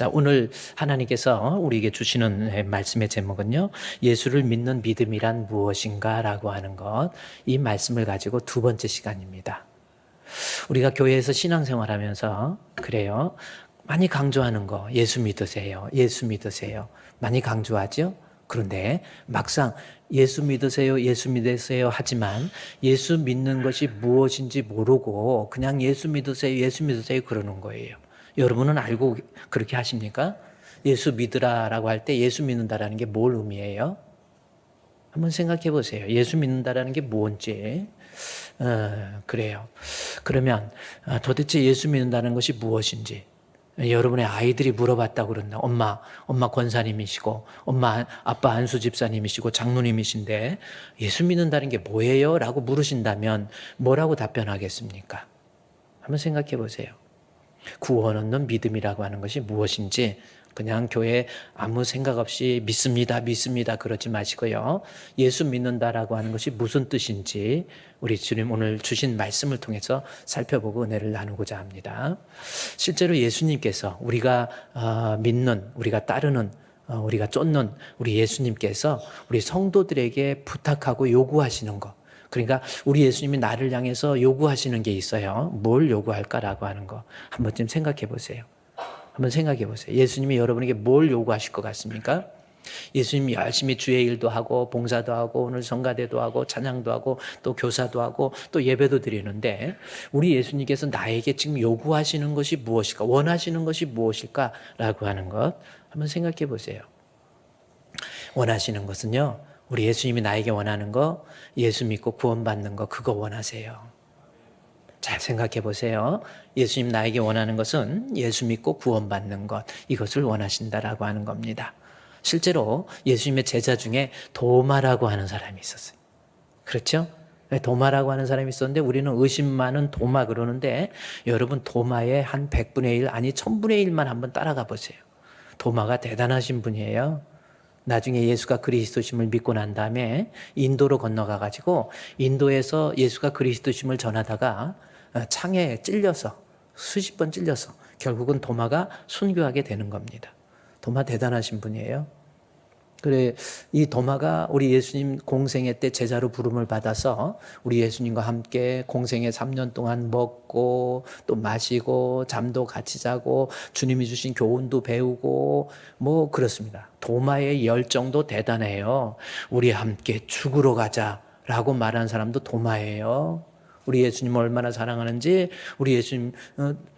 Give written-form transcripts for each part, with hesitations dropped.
자, 오늘 하나님께서 우리에게 주시는 말씀의 제목은요, 예수를 믿는 믿음이란 무엇인가 라고 하는 것, 이 말씀을 가지고 두 번째 시간입니다. 우리가 교회에서 신앙생활 하면서 그래요. 많이 강조하는 거, 예수 믿으세요. 예수 믿으세요. 많이 강조하죠? 그런데 막상 예수 믿으세요, 예수 믿으세요 하지만 예수 믿는 것이 무엇인지 모르고 그냥 예수 믿으세요, 예수 믿으세요 그러는 거예요. 여러분은 알고 그렇게 하십니까? 예수 믿으라라고 할 때 예수 믿는다라는 게 뭘 의미해요? 한번 생각해 보세요. 예수 믿는다라는 게 뭔지. 그래요. 그러면 도대체 예수 믿는다는 것이 무엇인지 여러분의 아이들이 물어봤다고 그런다. 엄마 권사님이시고 아빠 안수 집사님이시고 장로님이신데 예수 믿는다는 게 뭐예요? 라고 물으신다면 뭐라고 답변하겠습니까? 한번 생각해 보세요. 구원 얻는 믿음이라고 하는 것이 무엇인지 그냥 교회에 아무 생각 없이 믿습니다 그러지 마시고요. 예수 믿는다라고 하는 것이 무슨 뜻인지 우리 주님 오늘 주신 말씀을 통해서 살펴보고 은혜를 나누고자 합니다. 실제로 예수님께서 우리가 믿는, 우리가 따르는, 우리가 쫓는 우리 예수님께서 우리 성도들에게 부탁하고 요구하시는 것, 그러니까 우리 예수님이 나를 향해서 요구하시는 게 있어요. 뭘 요구할까라고 하는 거 한 번쯤 생각해 보세요. 한번 생각해 보세요. 예수님이 여러분에게 뭘 요구하실 것 같습니까? 예수님이 열심히 주의 일도 하고 봉사도 하고 오늘 성가대도 하고 찬양도 하고 또 교사도 하고 또 예배도 드리는데 우리 예수님께서 나에게 지금 요구하시는 것이 무엇일까? 원하시는 것이 무엇일까라고 하는 것 한번 생각해 보세요. 원하시는 것은요. 우리 예수님이 나에게 원하는 거, 예수 믿고 구원받는 거, 그거 원하세요. 잘 생각해 보세요. 예수님 나에게 원하는 것은 예수 믿고 구원받는 것, 이것을 원하신다라고 하는 겁니다. 실제로 예수님의 제자 중에 도마라고 하는 사람이 있었어요. 그렇죠? 도마라고 하는 사람이 있었는데 우리는 의심 많은 도마 그러는데 여러분 도마의 한 100분의 1 아니 1000분의 1만 한번 따라가 보세요. 도마가 대단하신 분이에요. 나중에 예수가 그리스도심을 믿고 난 다음에 인도로 건너가 가지고 인도에서 예수가 그리스도심을 전하다가 창에 찔려서 수십 번 찔려서 결국은 도마가 순교하게 되는 겁니다. 도마 대단하신 분이에요. 그래, 이 도마가 우리 예수님 공생애 때 제자로 부름을 받아서 우리 예수님과 함께 공생애 3년 동안 먹고 또 마시고 잠도 같이 자고 주님이 주신 교훈도 배우고 뭐 그렇습니다. 도마의 열정도 대단해요. 우리 함께 죽으러 가자라고 말한 사람도 도마예요. 우리 예수님 얼마나 사랑하는지 우리 예수님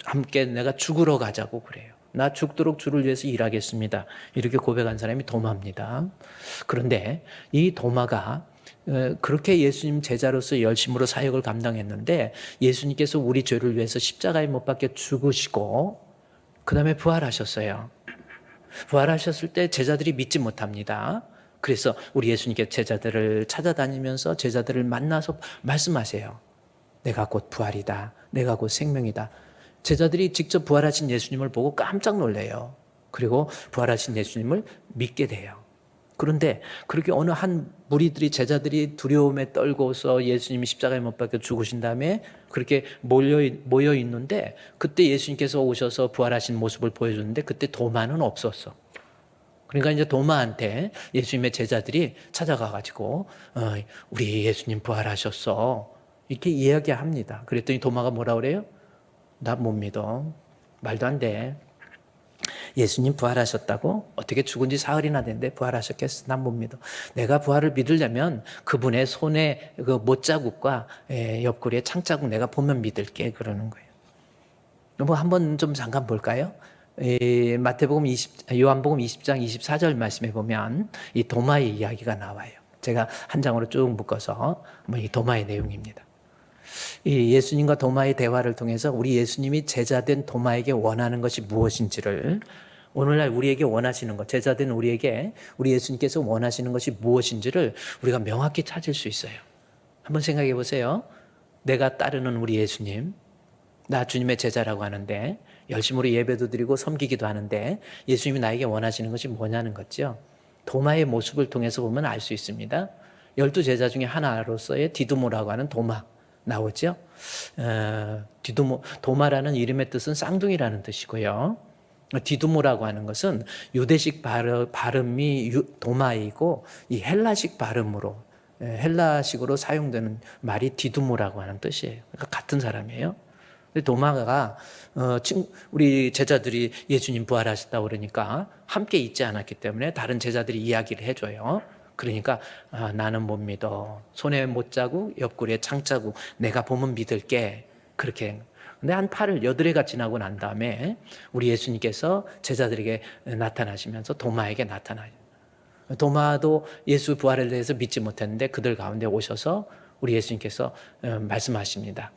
함께 내가 죽으러 가자고 그래요. 나 죽도록 주를 위해서 일하겠습니다. 이렇게 고백한 사람이 도마입니다. 그런데 이 도마가 그렇게 예수님 제자로서 열심으로 사역을 감당했는데 예수님께서 우리 죄를 위해서 십자가에 못 박혀 죽으시고 그 다음에 부활하셨어요. 부활하셨을 때 제자들이 믿지 못합니다. 그래서 우리 예수님께서 제자들을 찾아다니면서 제자들을 만나서 말씀하세요. 내가 곧 부활이다. 내가 곧 생명이다. 제자들이 직접 부활하신 예수님을 보고 깜짝 놀래요. 그리고 부활하신 예수님을 믿게 돼요. 그런데 그렇게 어느 한 무리들이 제자들이 두려움에 떨고서 예수님이 십자가에 못 박혀 죽으신 다음에 그렇게 모여 있는데 그때 예수님께서 오셔서 부활하신 모습을 보여줬는데 그때 도마는 없었어. 그러니까 이제 도마한테 예수님의 제자들이 찾아가 가지고 우리 예수님 부활하셨어. 이렇게 이야기합니다. 그랬더니 도마가 뭐라 그래요? 나 못 믿어. 말도 안 돼. 예수님 부활하셨다고? 어떻게 죽은 지 사흘이나 됐는데 부활하셨겠어? 난 못 믿어. 내가 부활을 믿으려면 그분의 손에 그 못자국과 옆구리에 창자국 내가 보면 믿을게. 그러는 거예요. 뭐 한번 좀 잠깐 볼까요? 요한복음 20장 24절 말씀에 보면 이 도마의 이야기가 나와요. 제가 한 장으로 쭉 묶어서 이 도마의 내용입니다. 이 예수님과 도마의 대화를 통해서 우리 예수님이 제자된 도마에게 원하는 것이 무엇인지를 오늘날 우리에게 원하시는 것, 제자된 우리에게 우리 예수님께서 원하시는 것이 무엇인지를 우리가 명확히 찾을 수 있어요. 한번 생각해 보세요. 내가 따르는 우리 예수님, 나 주님의 제자라고 하는데 열심으로 예배도 드리고 섬기기도 하는데 예수님이 나에게 원하시는 것이 뭐냐는 거죠. 도마의 모습을 통해서 보면 알 수 있습니다. 12제자 중에 하나로서의 디두모라고 하는 도마 나오죠. 도마라는 이름의 뜻은 쌍둥이라는 뜻이고요. 디두모라고 하는 것은 유대식 발음이 도마이고 이 헬라식 발음으로 헬라식으로 사용되는 말이 디두모라고 하는 뜻이에요. 그러니까 같은 사람이에요. 도마가 우리 제자들이 예수님 부활하셨다고 그러니까 함께 있지 않았기 때문에 다른 제자들이 이야기를 해줘요. 그러니까 나는 못 믿어. 손에 못자국, 옆구리에 창자국 내가 보면 믿을게. 그렇게. 근데 한 8회가 지나고 난 다음에 우리 예수님께서 제자들에게 나타나시면서 도마에게 나타나요. 도마도 예수 부활에 대해서 믿지 못했는데 그들 가운데 오셔서 우리 예수님께서 말씀하십니다.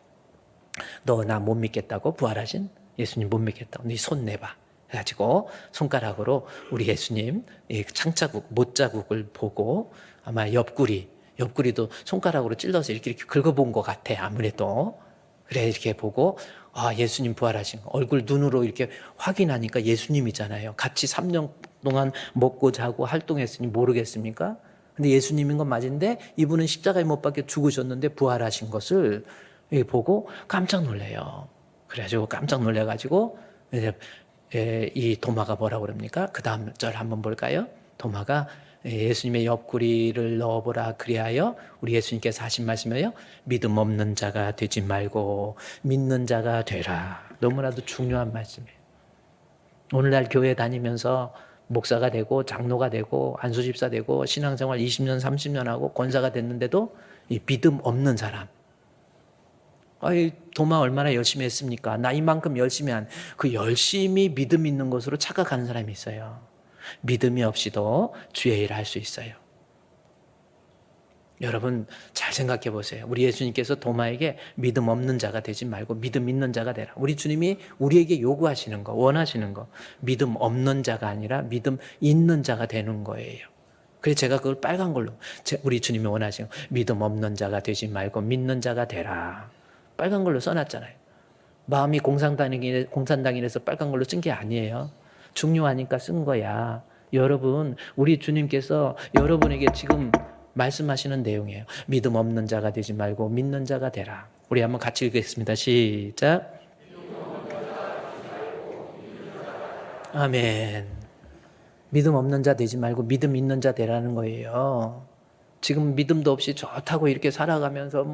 너 나 못 믿겠다고? 부활하신 예수님 못 믿겠다고. 네 손 내봐. 해가지고 손가락으로 우리 예수님 창자국, 못자국을 보고 아마 옆구리도 손가락으로 찔러서 이렇게 긁어본 것 같아. 아무래도. 그래 이렇게 보고 예수님 부활하신 거. 얼굴 눈으로 이렇게 확인하니까 예수님이잖아요. 같이 3년 동안 먹고 자고 활동했으니 모르겠습니까? 근데 예수님인 건 맞은데 이분은 십자가에 못 박혀 죽으셨는데 부활하신 것을 보고 깜짝 놀래요. 그래가지고 깜짝 놀래가지고 이 도마가 뭐라고 그럽니까? 그 다음 절 한번 볼까요? 도마가 예수님의 옆구리를 넣어보라 그리하여 우리 예수님께서 하신 말씀이에요. 믿음 없는 자가 되지 말고 믿는 자가 되라. 너무나도 중요한 말씀이에요. 오늘날 교회 다니면서 목사가 되고 장로가 되고 안수집사 되고 신앙생활 20년 30년 하고 권사가 됐는데도 이 믿음 없는 사람, 도마 얼마나 열심히 했습니까? 나 이만큼 열심히 한 그 열심히 믿음 있는 것으로 착각하는 사람이 있어요. 믿음이 없이도 주의 일을 할 수 있어요. 여러분 잘 생각해 보세요. 우리 예수님께서 도마에게 믿음 없는 자가 되지 말고 믿음 있는 자가 되라. 우리 주님이 우리에게 요구하시는 거, 원하시는 거, 믿음 없는 자가 아니라 믿음 있는 자가 되는 거예요. 그래서 제가 그걸 빨간 걸로, 우리 주님이 원하시는 거, 믿음 없는 자가 되지 말고 믿는 자가 되라. 빨간 걸로 써놨잖아요. 마음이 공산당이라서 빨간 걸로 쓴 게 아니에요. 중요하니까 쓴 거야. 여러분, 우리 주님께서 여러분에게 지금 말씀하시는 내용이에요. 믿음 없는 자가 되지 말고 믿는 자가 되라. 우리 한번 같이 읽겠습니다. 시작. 아멘. 믿음 없는 자 되지 말고 믿음 있는 자 되라는 거예요. 지금 믿음도 없이 좋다고 이렇게 살아가면서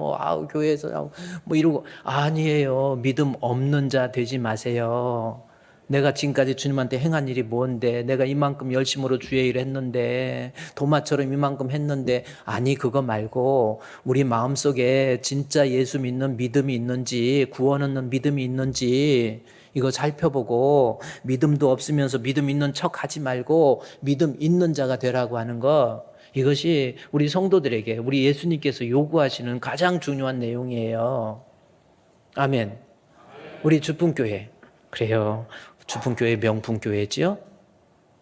교회에서 이러고 아니에요. 믿음 없는 자 되지 마세요. 내가 지금까지 주님한테 행한 일이 뭔데, 내가 이만큼 열심으로 주의 일을 했는데, 도마처럼 이만큼 했는데, 아니 그거 말고 우리 마음속에 진짜 예수 믿는 믿음이 있는지, 구원 얻는 믿음이 있는지 이거 살펴보고, 믿음도 없으면서 믿음 있는 척 하지 말고 믿음 있는 자가 되라고 하는 거, 이것이 우리 성도들에게 우리 예수님께서 요구하시는 가장 중요한 내용이에요. 아멘. 우리 주품교회, 그래요. 주품교회 명품교회지요.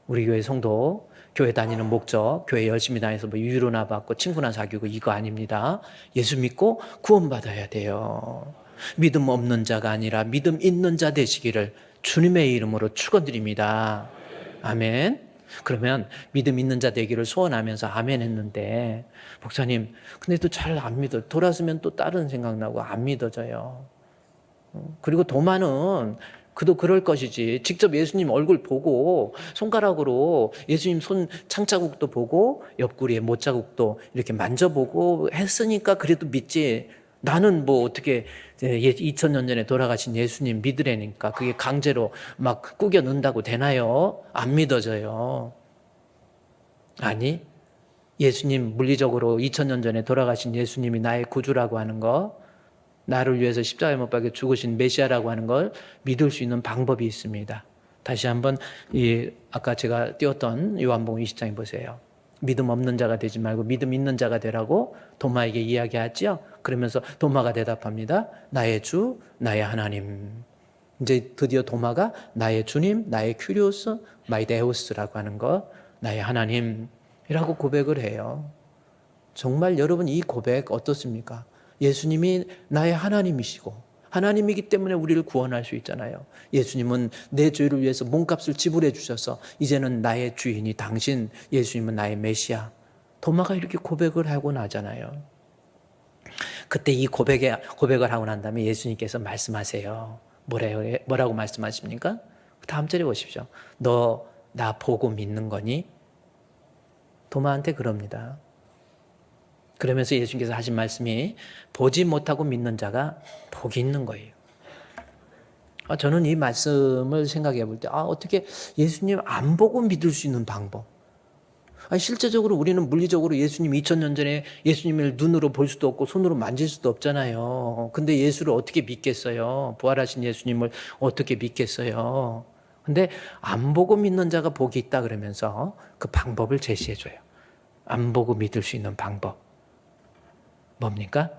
우리 교회 성도 교회 다니는 목적, 교회 열심히 다녀서 유료나 받고 친구나 사귀고 이거 아닙니다. 예수 믿고 구원받아야 돼요. 믿음 없는 자가 아니라 믿음 있는 자 되시기를 주님의 이름으로 축원드립니다. 아멘. 그러면 믿음 있는 자 되기를 소원하면서 아멘 했는데, 목사님 근데 또 잘 안 믿어. 돌아서면 또 다른 생각나고 안 믿어져요. 그리고 도마는 그도 그럴 것이지, 직접 예수님 얼굴 보고 손가락으로 예수님 손 창자국도 보고 옆구리에 못자국도 이렇게 만져보고 했으니까 그래도 믿지. 나는 어떻게 2000년 전에 돌아가신 예수님 믿으라니까 그게 강제로 막 꾸겨 넣는다고 되나요? 안 믿어져요. 아니, 예수님 물리적으로 2000년 전에 돌아가신 예수님이 나의 구주라고 하는 거, 나를 위해서 십자가에 못 박혀 죽으신 메시아라고 하는 걸 믿을 수 있는 방법이 있습니다. 다시 한번 아까 제가 띄웠던 요한복음 20장에 보세요. 믿음 없는 자가 되지 말고 믿음 있는 자가 되라고 도마에게 이야기하죠. 그러면서 도마가 대답합니다. 나의 주, 나의 하나님. 이제 드디어 도마가 나의 주님, 나의 큐리오스, 마이 데우스라고 하는 거, 나의 하나님이라고 고백을 해요. 정말 여러분 이 고백 어떻습니까? 예수님이 나의 하나님이시고 하나님이기 때문에 우리를 구원할 수 있잖아요. 예수님은 내 죄를 위해서 몸값을 지불해 주셔서 이제는 나의 주인이 당신, 예수님은 나의 메시아. 도마가 이렇게 고백을 하고 나잖아요. 그때 이 고백을 하고 난 다음에 예수님께서 말씀하세요. 뭐라고 말씀하십니까? 다음 절에 보십시오. 너 나 보고 믿는 거니? 도마한테 그럽니다. 그러면서 예수님께서 하신 말씀이 보지 못하고 믿는 자가 복이 있는 거예요. 저는 이 말씀을 생각해 볼 때 어떻게 예수님 안 보고 믿을 수 있는 방법. 실제적으로 우리는 물리적으로 예수님 2000년 전에 예수님을 눈으로 볼 수도 없고 손으로 만질 수도 없잖아요. 근데 예수를 어떻게 믿겠어요? 부활하신 예수님을 어떻게 믿겠어요? 근데 안 보고 믿는 자가 복이 있다 그러면서 그 방법을 제시해 줘요. 안 보고 믿을 수 있는 방법. 뭡니까?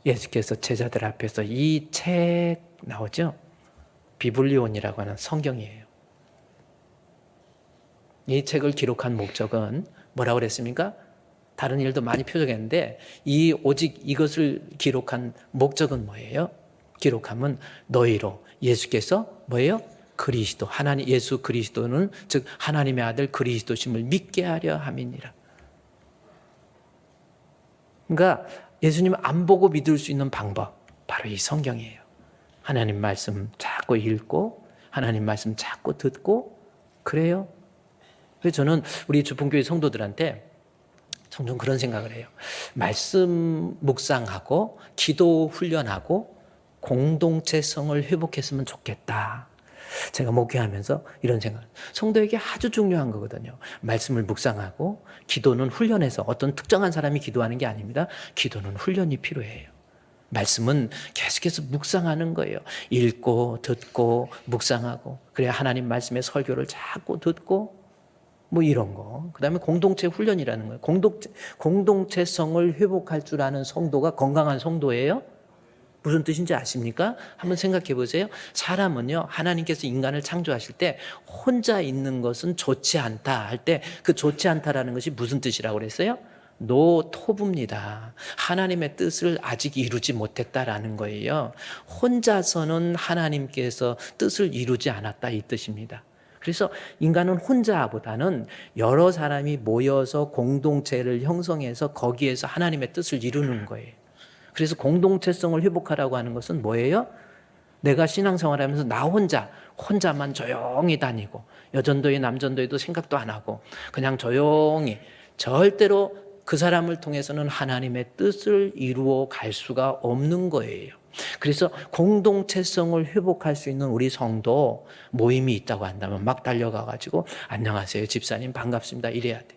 예수께서 제자들 앞에서 이 책 나오죠? 비블리온이라고 하는 성경이에요. 이 책을 기록한 목적은 뭐라고 그랬습니까? 다른 일도 많이 표적했는데 오직 이것을 기록한 목적은 뭐예요? 기록하면 너희로 예수께서 뭐예요? 그리스도, 하나님 예수 그리스도는 즉 하나님의 아들 그리스도심을 믿게 하려 함이니라. 그러니까 예수님 안 보고 믿을 수 있는 방법 바로 이 성경이에요. 하나님 말씀 자꾸 읽고 하나님 말씀 자꾸 듣고 그래요. 그래서 저는 우리 주풍교회 성도들한테 종종 그런 생각을 해요. 말씀 묵상하고 기도 훈련하고 공동체성을 회복했으면 좋겠다. 제가 목회하면서 이런 생각. 성도에게 아주 중요한 거거든요. 말씀을 묵상하고 기도는 훈련해서 어떤 특정한 사람이 기도하는 게 아닙니다. 기도는 훈련이 필요해요. 말씀은 계속해서 묵상하는 거예요. 읽고 듣고 묵상하고 그래야 하나님 말씀의 설교를 자꾸 듣고 뭐 이런 거. 그 다음에 공동체 훈련이라는 거예요. 공동체성을 회복할 줄 아는 성도가 건강한 성도예요. 무슨 뜻인지 아십니까? 한번 생각해 보세요. 사람은요, 하나님께서 인간을 창조하실 때 혼자 있는 것은 좋지 않다 할 때 그 좋지 않다라는 것이 무슨 뜻이라고 그랬어요? 노토부입니다. 하나님의 뜻을 아직 이루지 못했다라는 거예요. 혼자서는 하나님께서 뜻을 이루지 않았다 이 뜻입니다. 그래서 인간은 혼자보다는 여러 사람이 모여서 공동체를 형성해서 거기에서 하나님의 뜻을 이루는 거예요. 그래서 공동체성을 회복하라고 하는 것은 뭐예요? 내가 신앙생활하면서 나 혼자만 조용히 다니고 여전도회 남전도회도 생각도 안 하고 그냥 조용히 절대로 그 사람을 통해서는 하나님의 뜻을 이루어 갈 수가 없는 거예요. 그래서 공동체성을 회복할 수 있는 우리 성도 모임이 있다고 한다면 막 달려가가지고 안녕하세요 집사님 반갑습니다 이래야 돼.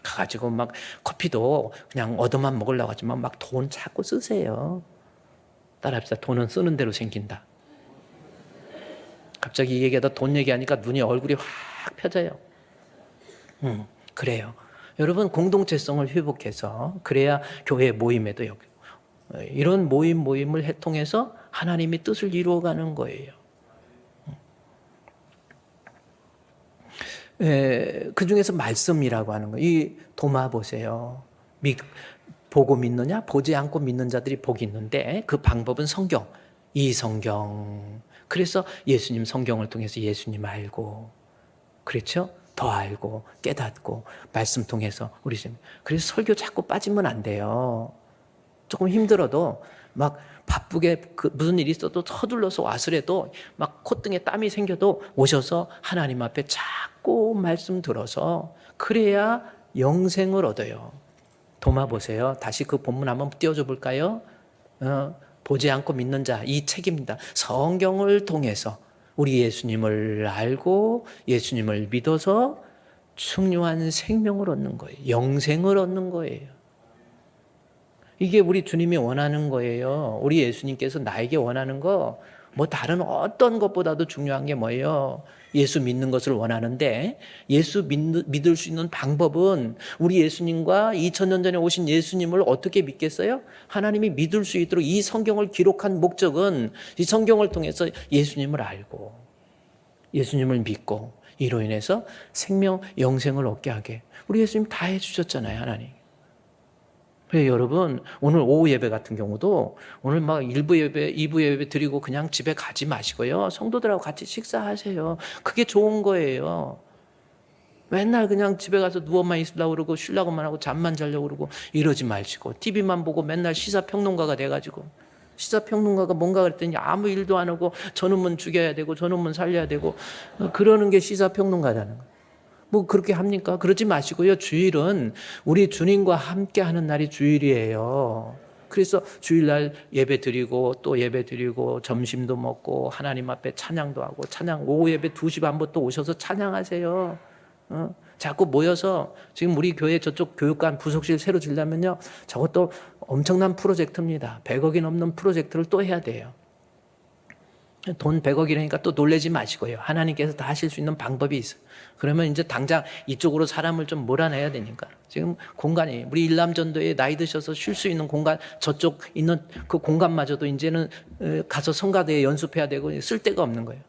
가가지고 막 커피도 그냥 얻어만 먹으려고 하지만 막 돈 자꾸 쓰세요. 따라합시다. 돈은 쓰는 대로 생긴다. 갑자기 이 얘기하다 돈 얘기하니까 눈이 얼굴이 확 펴져요. 그래요. 여러분 공동체성을 회복해서 그래야 교회 모임에도 이런 모임을 통해서 하나님의 뜻을 이루어가는 거예요. 그 중에서 말씀이라고 하는 거, 이 도마 보세요. 보고 믿느냐? 보지 않고 믿는 자들이 복이 있는데 그 방법은 성경, 이 성경. 그래서 예수님 성경을 통해서 예수님 알고, 그렇죠? 더 알고 깨닫고 말씀 통해서 우리 그래서 설교 자꾸 빠지면 안 돼요. 조금 힘들어도 막 바쁘게 무슨 일이 있어도 서둘러서 와서라도 막 콧등에 땀이 생겨도 오셔서 하나님 앞에 자꾸 말씀 들어서 그래야 영생을 얻어요. 도마 보세요. 다시 그 본문 한번 띄워줘 볼까요? 보지 않고 믿는 자, 이 책입니다. 성경을 통해서 우리 예수님을 알고 예수님을 믿어서 충만한 생명을 얻는 거예요. 영생을 얻는 거예요. 이게 우리 주님이 원하는 거예요. 우리 예수님께서 나에게 원하는 거, 뭐 다른 어떤 것보다도 중요한 게 뭐예요? 예수 믿는 것을 원하는데 예수 믿을 수 있는 방법은 우리 예수님과 2000년 전에 오신 예수님을 어떻게 믿겠어요? 하나님이 믿을 수 있도록 이 성경을 기록한 목적은 이 성경을 통해서 예수님을 알고 예수님을 믿고 이로 인해서 생명, 영생을 얻게 하게. 우리 예수님 다 해주셨잖아요, 하나님. 그래서 여러분, 오늘 오후 예배 같은 경우도 오늘 막 1부 예배, 2부 예배 드리고 그냥 집에 가지 마시고요. 성도들하고 같이 식사하세요. 그게 좋은 거예요. 맨날 그냥 집에 가서 누워만 있으려고 그러고 쉬려고만 하고 잠만 자려고 그러고 이러지 마시고 TV만 보고 맨날 시사평론가가 돼가지고 시사평론가가 뭔가 그랬더니 아무 일도 안 하고 저놈은 죽여야 되고 저놈은 살려야 되고 그러는 게 시사평론가라는 거예요. 뭐 그렇게 합니까? 그러지 마시고요. 주일은 우리 주님과 함께 하는 날이 주일이에요. 그래서 주일날 예배 드리고 또 예배 드리고 점심도 먹고 하나님 앞에 찬양도 하고 찬양 오후 예배 2시 반부터 오셔서 찬양하세요. 자꾸 모여서 지금 우리 교회 저쪽 교육관 부속실 새로 지려면요. 저것도 엄청난 프로젝트입니다. 100억이 넘는 프로젝트를 또 해야 돼요. 돈 100억이라니까 또 놀라지 마시고요. 하나님께서 다 하실 수 있는 방법이 있어요. 그러면 이제 당장 이쪽으로 사람을 좀 몰아내야 되니까. 지금 공간이 우리 일남전도에 나이 드셔서 쉴 수 있는 공간 저쪽 있는 그 공간마저도 이제는 가서 성가대에 연습해야 되고 쓸 데가 없는 거예요.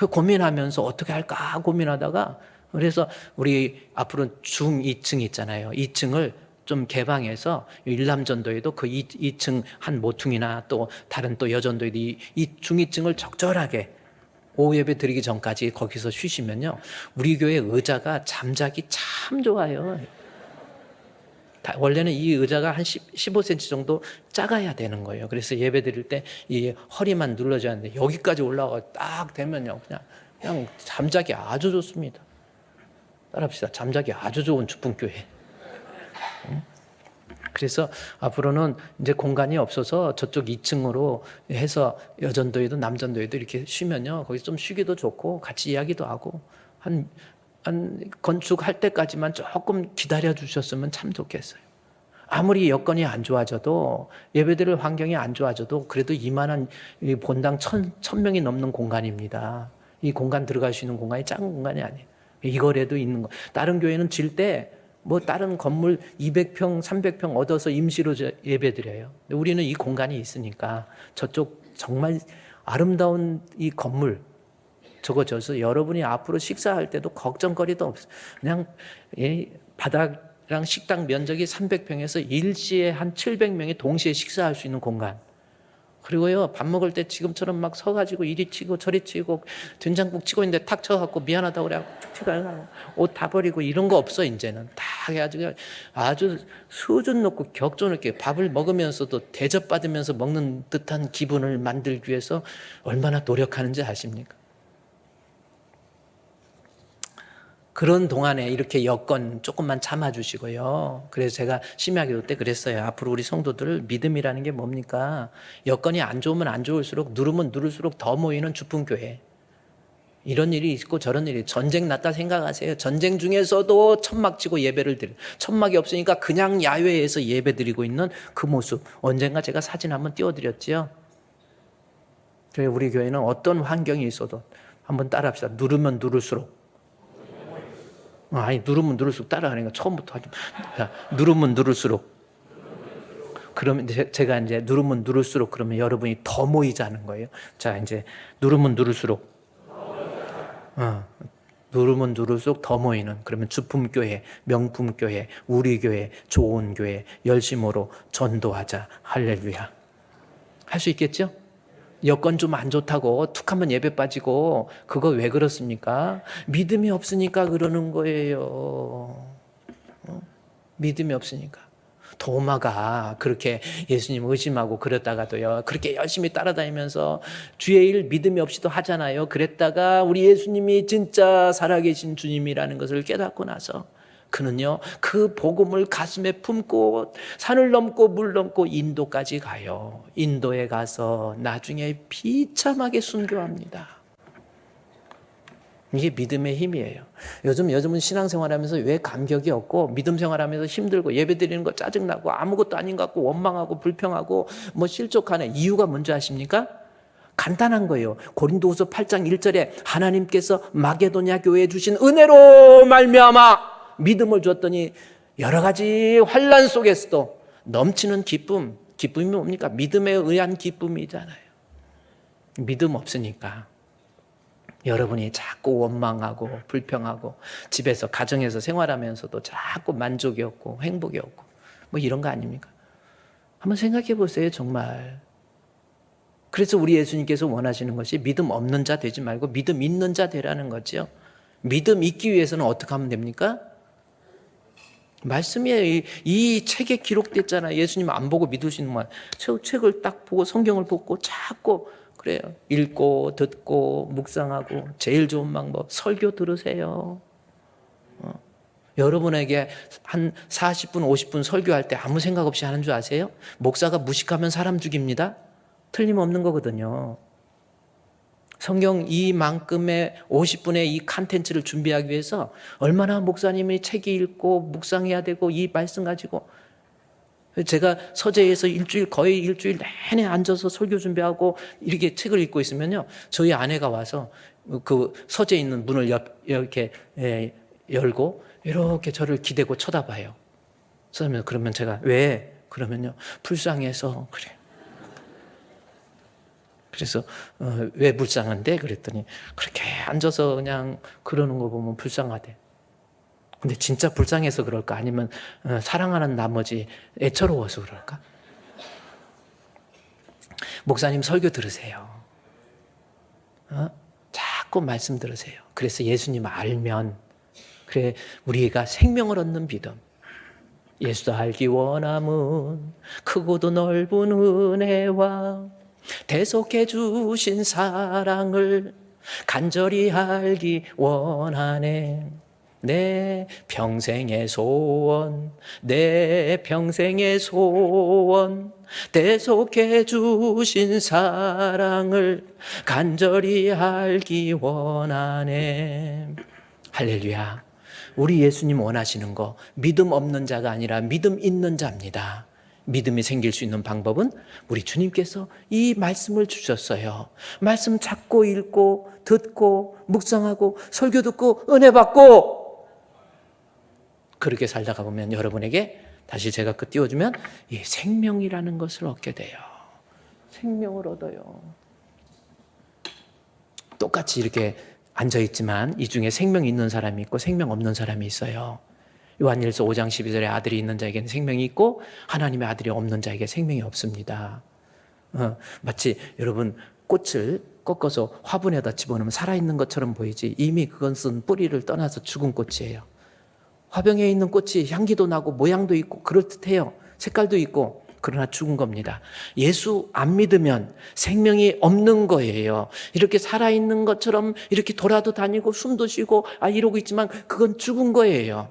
고민하면서 어떻게 할까 고민하다가 그래서 우리 앞으로 중 2층 있잖아요. 2층을 좀 개방해서 일남전도에도 그 2층 한 모퉁이나 또 다른 또 여전도에도 이 중2층을 적절하게 오후 예배 드리기 전까지 거기서 쉬시면요. 우리 교회 의자가 잠자기 참 좋아요. 원래는 이 의자가 한 15cm 정도 작아야 되는 거예요. 그래서 예배 드릴 때 이 허리만 눌러줘야 하는데 여기까지 올라가 딱 되면요. 그냥 잠자기 아주 좋습니다. 따라합시다. 잠자기 아주 좋은 주품교회. 그래서 앞으로는 이제 공간이 없어서 저쪽 2층으로 해서 여전도에도 남전도에도 이렇게 쉬면요. 거기서 좀 쉬기도 좋고 같이 이야기도 하고 한 건축할 때까지만 조금 기다려 주셨으면 참 좋겠어요. 아무리 여건이 안 좋아져도 예배드릴 환경이 안 좋아져도 그래도 이만한 본당 1000명이 넘는 공간입니다. 이 공간 들어갈 수 있는 공간이 작은 공간이 아니에요. 이거라도 있는 거. 다른 교회는 질 때 뭐 다른 건물 200평, 300평 얻어서 임시로 예배드려요. 우리는 이 공간이 있으니까 저쪽 정말 아름다운 이 건물 저거 줘서 여러분이 앞으로 식사할 때도 걱정거리도 없어요. 그냥 바닥이랑 식당 면적이 300평에서 일시에 한 700명이 동시에 식사할 수 있는 공간. 그리고요, 밥 먹을 때 지금처럼 막 서가지고 이리 치고 저리 치고 된장국 치고 있는데 탁 쳐갖고 미안하다고 그래갖고 옷 다 버리고 이런 거 없어, 이제는. 다 해가지고 아주 수준 높고 격조 높게 밥을 먹으면서도 대접받으면서 먹는 듯한 기분을 만들기 위해서 얼마나 노력하는지 아십니까? 그런 동안에 이렇게 여건 조금만 참아주시고요. 그래서 제가 심야기도 때 그랬어요. 앞으로 우리 성도들 믿음이라는 게 뭡니까? 여건이 안 좋으면 안 좋을수록 누르면 누를수록 더 모이는 주품교회. 이런 일이 있고 저런 일이 전쟁 났다 생각하세요. 전쟁 중에서도 천막 치고 예배를 드려요. 천막이 없으니까 그냥 야외에서 예배 드리고 있는 그 모습. 언젠가 제가 사진 한번 띄워드렸지요. 그래서 우리 교회는 어떤 환경이 있어도 한번 따라합시다. 누르면 누를수록. 아니 누르면 누를수록 따라가니까 처음부터 하지. 누르면 누를수록. 그러면 제가 이제 누르면 누를수록 그러면 여러분이 더 모이자는 거예요. 자 이제 누르면 누를수록. 누르면 누를수록 더 모이는 그러면 주품교회, 명품교회, 우리 교회, 좋은 교회 열심으로 전도하자. 할렐루야. 할 수 있겠죠? 여건 좀 안 좋다고 툭 하면 예배 빠지고 그거 왜 그렇습니까? 믿음이 없으니까 그러는 거예요. 믿음이 없으니까. 도마가 그렇게 예수님 의심하고 그랬다가도요. 그렇게 열심히 따라다니면서 주의 일 믿음이 없이도 하잖아요. 그랬다가 우리 예수님이 진짜 살아계신 주님이라는 것을 깨닫고 나서 그는요, 그 복음을 가슴에 품고 산을 넘고 물 넘고 인도까지 가요. 인도에 가서 나중에 비참하게 순교합니다. 이게 믿음의 힘이에요. 요즘은 신앙생활하면서 왜 감격이 없고 믿음 생활하면서 힘들고 예배드리는 거 짜증나고 아무것도 아닌 것 같고 원망하고 불평하고 뭐 실족하네. 이유가 뭔지 아십니까? 간단한 거예요. 고린도후서 8장 1절에 하나님께서 마게도냐 교회에 주신 은혜로 말미암아 믿음을 줬더니 여러 가지 환난 속에서도 넘치는 기쁨. 기쁨이 뭡니까? 믿음에 의한 기쁨이잖아요. 믿음 없으니까 여러분이 자꾸 원망하고 불평하고 집에서 가정에서 생활하면서도 자꾸 만족이 없고 행복이 없고 뭐 이런 거 아닙니까? 한번 생각해 보세요. 정말. 그래서 우리 예수님께서 원하시는 것이 믿음 없는 자 되지 말고 믿음 있는 자 되라는 거죠. 믿음 있기 위해서는 어떻게 하면 됩니까? 말씀이에요. 이 책에 기록됐잖아요. 예수님 안 보고 믿을 수 있는 말. 책을 딱 보고 성경을 보고 자꾸 그래요. 읽고 듣고 묵상하고 제일 좋은 방법 설교 들으세요. 여러분에게 한 40분 50분 설교할 때 아무 생각 없이 하는 줄 아세요? 목사가 무식하면 사람 죽입니다. 틀림없는 거거든요. 성경 이만큼의 50분의 이 컨텐츠를 준비하기 위해서 얼마나 목사님이 책이 읽고 묵상해야 되고 이 말씀 가지고 제가 서재에서 거의 일주일 내내 앉아서 설교 준비하고 이렇게 책을 읽고 있으면요. 저희 아내가 와서 그 서재에 있는 문을 이렇게 열고 이렇게 저를 기대고 쳐다봐요. 그러면 제가 왜? 그러면요. 불쌍해서 그래요. 그래서 왜 불쌍한데? 그랬더니 그렇게 앉아서 그냥 그러는 거 보면 불쌍하대. 근데 진짜 불쌍해서 그럴까? 아니면 사랑하는 나머지 애처로워서 그럴까? 목사님 설교 들으세요. 자꾸 말씀 들으세요. 그래서 예수님 알면 그래 우리가 생명을 얻는 믿음. 예수 알기 원함은 크고도 넓은 은혜와 대속해 주신 사랑을 간절히 알기 원하네. 내 평생의 소원, 내 평생의 소원, 대속해 주신 사랑을 간절히 알기 원하네. 할렐루야. 우리 예수님 원하시는 거 믿음 없는 자가 아니라 믿음 있는 자입니다. 믿음이 생길 수 있는 방법은 우리 주님께서 이 말씀을 주셨어요. 말씀 찾고 읽고 듣고 묵상하고 설교 듣고 은혜 받고 그렇게 살다가 보면 여러분에게 다시 제가 띄워주면 이 생명이라는 것을 얻게 돼요. 생명을 얻어요. 똑같이 이렇게 앉아있지만 이 중에 생명이 있는 사람이 있고 생명 없는 사람이 있어요. 요한일서 5장 12절에 아들이 있는 자에게는 생명이 있고 하나님의 아들이 없는 자에게 생명이 없습니다. 마치 여러분 꽃을 꺾어서 화분에다 집어넣으면 살아있는 것처럼 보이지 이미 그것은 뿌리를 떠나서 죽은 꽃이에요. 화병에 있는 꽃이 향기도 나고 모양도 있고 그럴듯해요. 색깔도 있고 그러나 죽은 겁니다. 예수 안 믿으면 생명이 없는 거예요. 이렇게 살아있는 것처럼 이렇게 돌아도 다니고 숨도 쉬고 이러고 있지만 그건 죽은 거예요.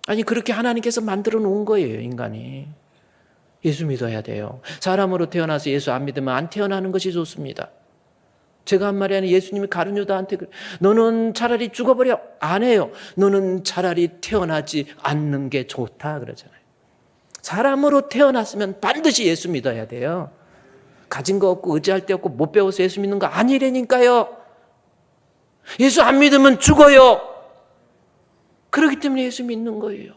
아니 그렇게 하나님께서 만들어 놓은 거예요. 인간이. 예수 믿어야 돼요. 사람으로 태어나서 예수 안 믿으면 안 태어나는 것이 좋습니다. 제가 한 말이 아니라 예수님이 가룟유다한테 너는 차라리 죽어버려. 안 해요. 너는 차라리 태어나지 않는 게 좋다 그러잖아요. 사람으로 태어났으면 반드시 예수 믿어야 돼요. 가진 거 없고 의지할 데 없고 못 배워서 예수 믿는 거 아니라니까요. 예수 안 믿으면 죽어요. 그렇기 때문에 예수 믿는 거예요.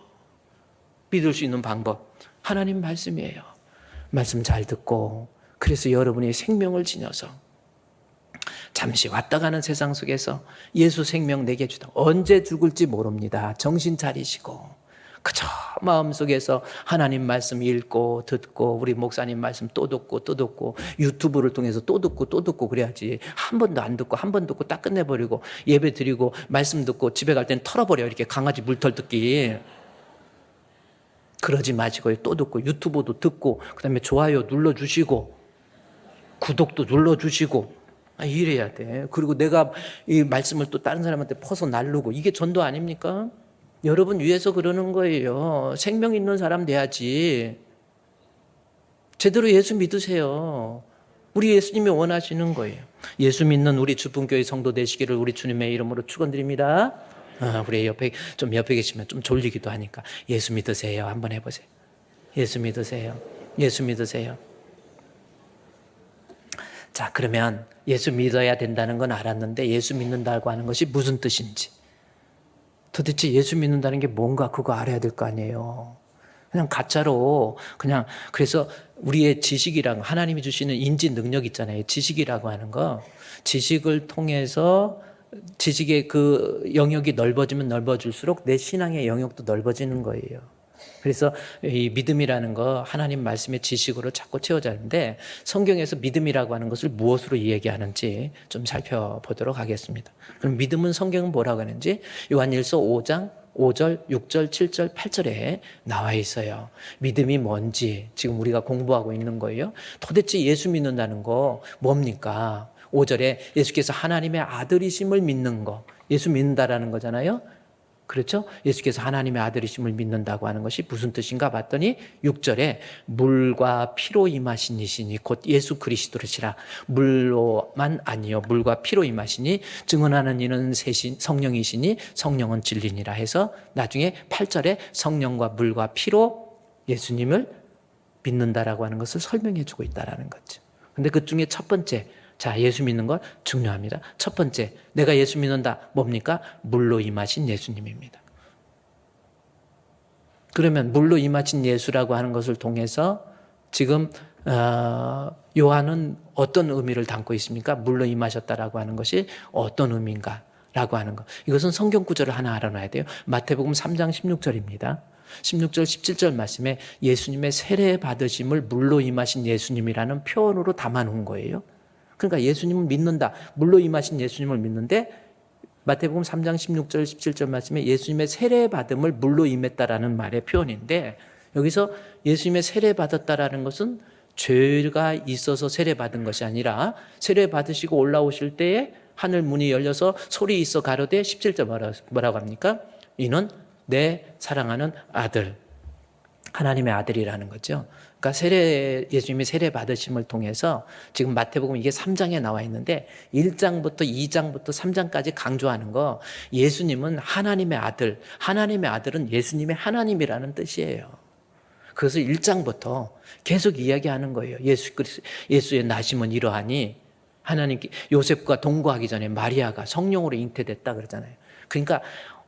믿을 수 있는 방법 하나님 말씀이에요. 말씀 잘 듣고 그래서 여러분이 생명을 지녀서 잠시 왔다 가는 세상 속에서 예수 생명 내게 주다. 언제 죽을지 모릅니다. 정신 차리시고 그저 마음속에서 하나님 말씀 읽고 듣고 우리 목사님 말씀 또 듣고 유튜브를 통해서 또 듣고 그래야지. 한 번도 안 듣고 한 번 듣고 딱 끝내버리고 예배 드리고 말씀 듣고 집에 갈 땐 털어버려. 이렇게 강아지 물털 뜯기. 그러지 마시고 또 듣고 유튜브도 듣고 그다음에 좋아요 눌러주시고 구독도 눌러주시고 이래야 돼. 그리고 내가 이 말씀을 또 다른 사람한테 퍼서 나르고 이게 전도 아닙니까? 여러분 위해서 그러는 거예요. 생명 있는 사람 돼야지. 제대로 예수 믿으세요. 우리 예수님이 원하시는 거예요. 예수 믿는 우리 주분교회 성도 되시기를 우리 주님의 이름으로 축원드립니다. 우리 옆에 계시면 좀 졸리기도 하니까 예수 믿으세요. 한번 해보세요. 예수 믿으세요. 예수 믿으세요. 자, 그러면 예수 믿어야 된다는 건 알았는데 예수 믿는다고 하는 것이 무슨 뜻인지 도대체 예수 믿는다는 게 뭔가 그거 알아야 될 거 아니에요. 그냥 가짜로 그냥 그래서 우리의 지식이랑 하나님이 주시는 인지 능력 있잖아요. 지식이라고 하는 거 지식을 통해서 지식의 그 영역이 넓어지면 넓어질수록 내 신앙의 영역도 넓어지는 거예요. 그래서 이 믿음이라는 거 하나님 말씀의 지식으로 자꾸 채워지는데 성경에서 믿음이라고 하는 것을 무엇으로 얘기하는지 좀 살펴보도록 하겠습니다. 그럼 믿음은 성경은 뭐라고 하는지 요한일서 5장 5절, 6절, 7절, 8절에 나와 있어요. 믿음이 뭔지 지금 우리가 공부하고 있는 거예요. 도대체 예수 믿는다는 거 뭡니까? 5절에 예수께서 하나님의 아들이심을 믿는 거, 예수 믿는다라는 거잖아요. 그렇죠? 예수께서 하나님의 아들이심을 믿는다고 하는 것이 무슨 뜻인가 봤더니 6절에 물과 피로 임하신 이시니 곧 예수 그리스도시라. 물로만 아니요 물과 피로 임하시니 증언하는 이는 성령이시니 성령은 진리니라 해서 나중에 8절에 성령과 물과 피로 예수님을 믿는다라고 하는 것을 설명해 주고 있다라는 거죠. 근데 그 중에 첫 번째, 자, 예수 믿는 건 중요합니다. 첫 번째, 내가 예수 믿는다. 뭡니까? 물로 임하신 예수님입니다. 그러면 물로 임하신 예수라고 하는 것을 통해서 지금 요한은 어떤 의미를 담고 있습니까? 물로 임하셨다라고 하는 것이 어떤 의미인가? 라고 하는 것. 이것은 성경 구절을 하나 알아놔야 돼요. 마태복음 3장 16절입니다. 16절, 17절 말씀에 예수님의 세례 받으심을 물로 임하신 예수님이라는 표현으로 담아놓은 거예요. 그러니까 예수님을 믿는다. 물로 임하신 예수님을 믿는데 마태복음 3장 16절 17절 말씀에 예수님의 세례받음을 물로 임했다라는 말의 표현인데 여기서 예수님의 세례받았다라는 것은 죄가 있어서 세례받은 것이 아니라 세례받으시고 올라오실 때에 하늘 문이 열려서 소리 있어 가로되 17절 뭐라고 합니까? 이는 내 사랑하는 아들, 하나님의 아들이라는 거죠. 그러니까 예수님이 세례 받으심을 통해서 지금 마태복음 이게 3장에 나와 있는데 1장부터 2장부터 3장까지 강조하는 거 예수님은 하나님의 아들, 하나님의 아들은 예수님의 하나님이라는 뜻이에요. 그래서 1장부터 계속 이야기하는 거예요. 예수의 나심은 이러하니 하나님께 요셉과 동거하기 전에 마리아가 성령으로 잉태됐다 그러잖아요. 그러니까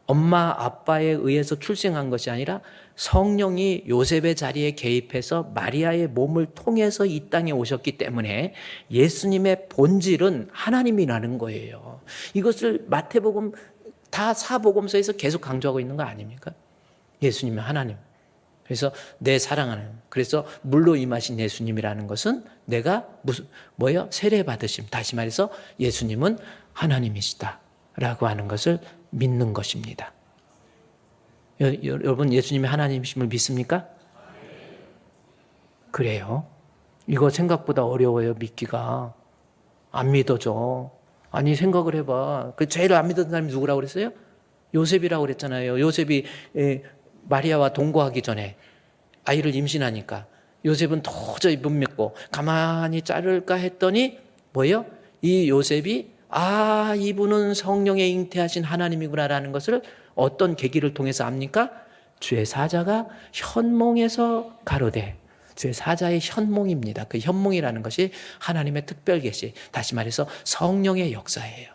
엄마 아빠에 의해서 출생한 것이 아니라 성령이 요셉의 자리에 개입해서 마리아의 몸을 통해서 이 땅에 오셨기 때문에 예수님의 본질은 하나님이라는 거예요. 이것을 마태복음 다 사복음서에서 계속 강조하고 있는 거 아닙니까? 예수님은 하나님. 그래서 내 사랑하는, 그래서 물로 임하신 예수님이라는 것은 내가 세례 받으심, 다시 말해서 예수님은 하나님이시다라고 하는 것을 믿는 것입니다. 여러분 예수님이 하나님이심을 믿습니까? 그래요. 이거 생각보다 어려워요. 믿기가. 안 믿어져. 아니 생각을 해봐. 그 제일 안 믿었던 사람이 누구라고 그랬어요? 요셉이라고 그랬잖아요. 요셉이 마리아와 동거하기 전에 아이를 임신하니까 요셉은 도저히 못 믿고 가만히 자를까 했더니 뭐예요? 이 요셉이 이분은 성령에 잉태하신 하나님이구나라는 것을 어떤 계기를 통해서 압니까? 주의 사자가 현몽에서 가로되, 주의 사자의 현몽입니다. 그 현몽이라는 것이 하나님의 특별 계시, 다시 말해서 성령의 역사예요.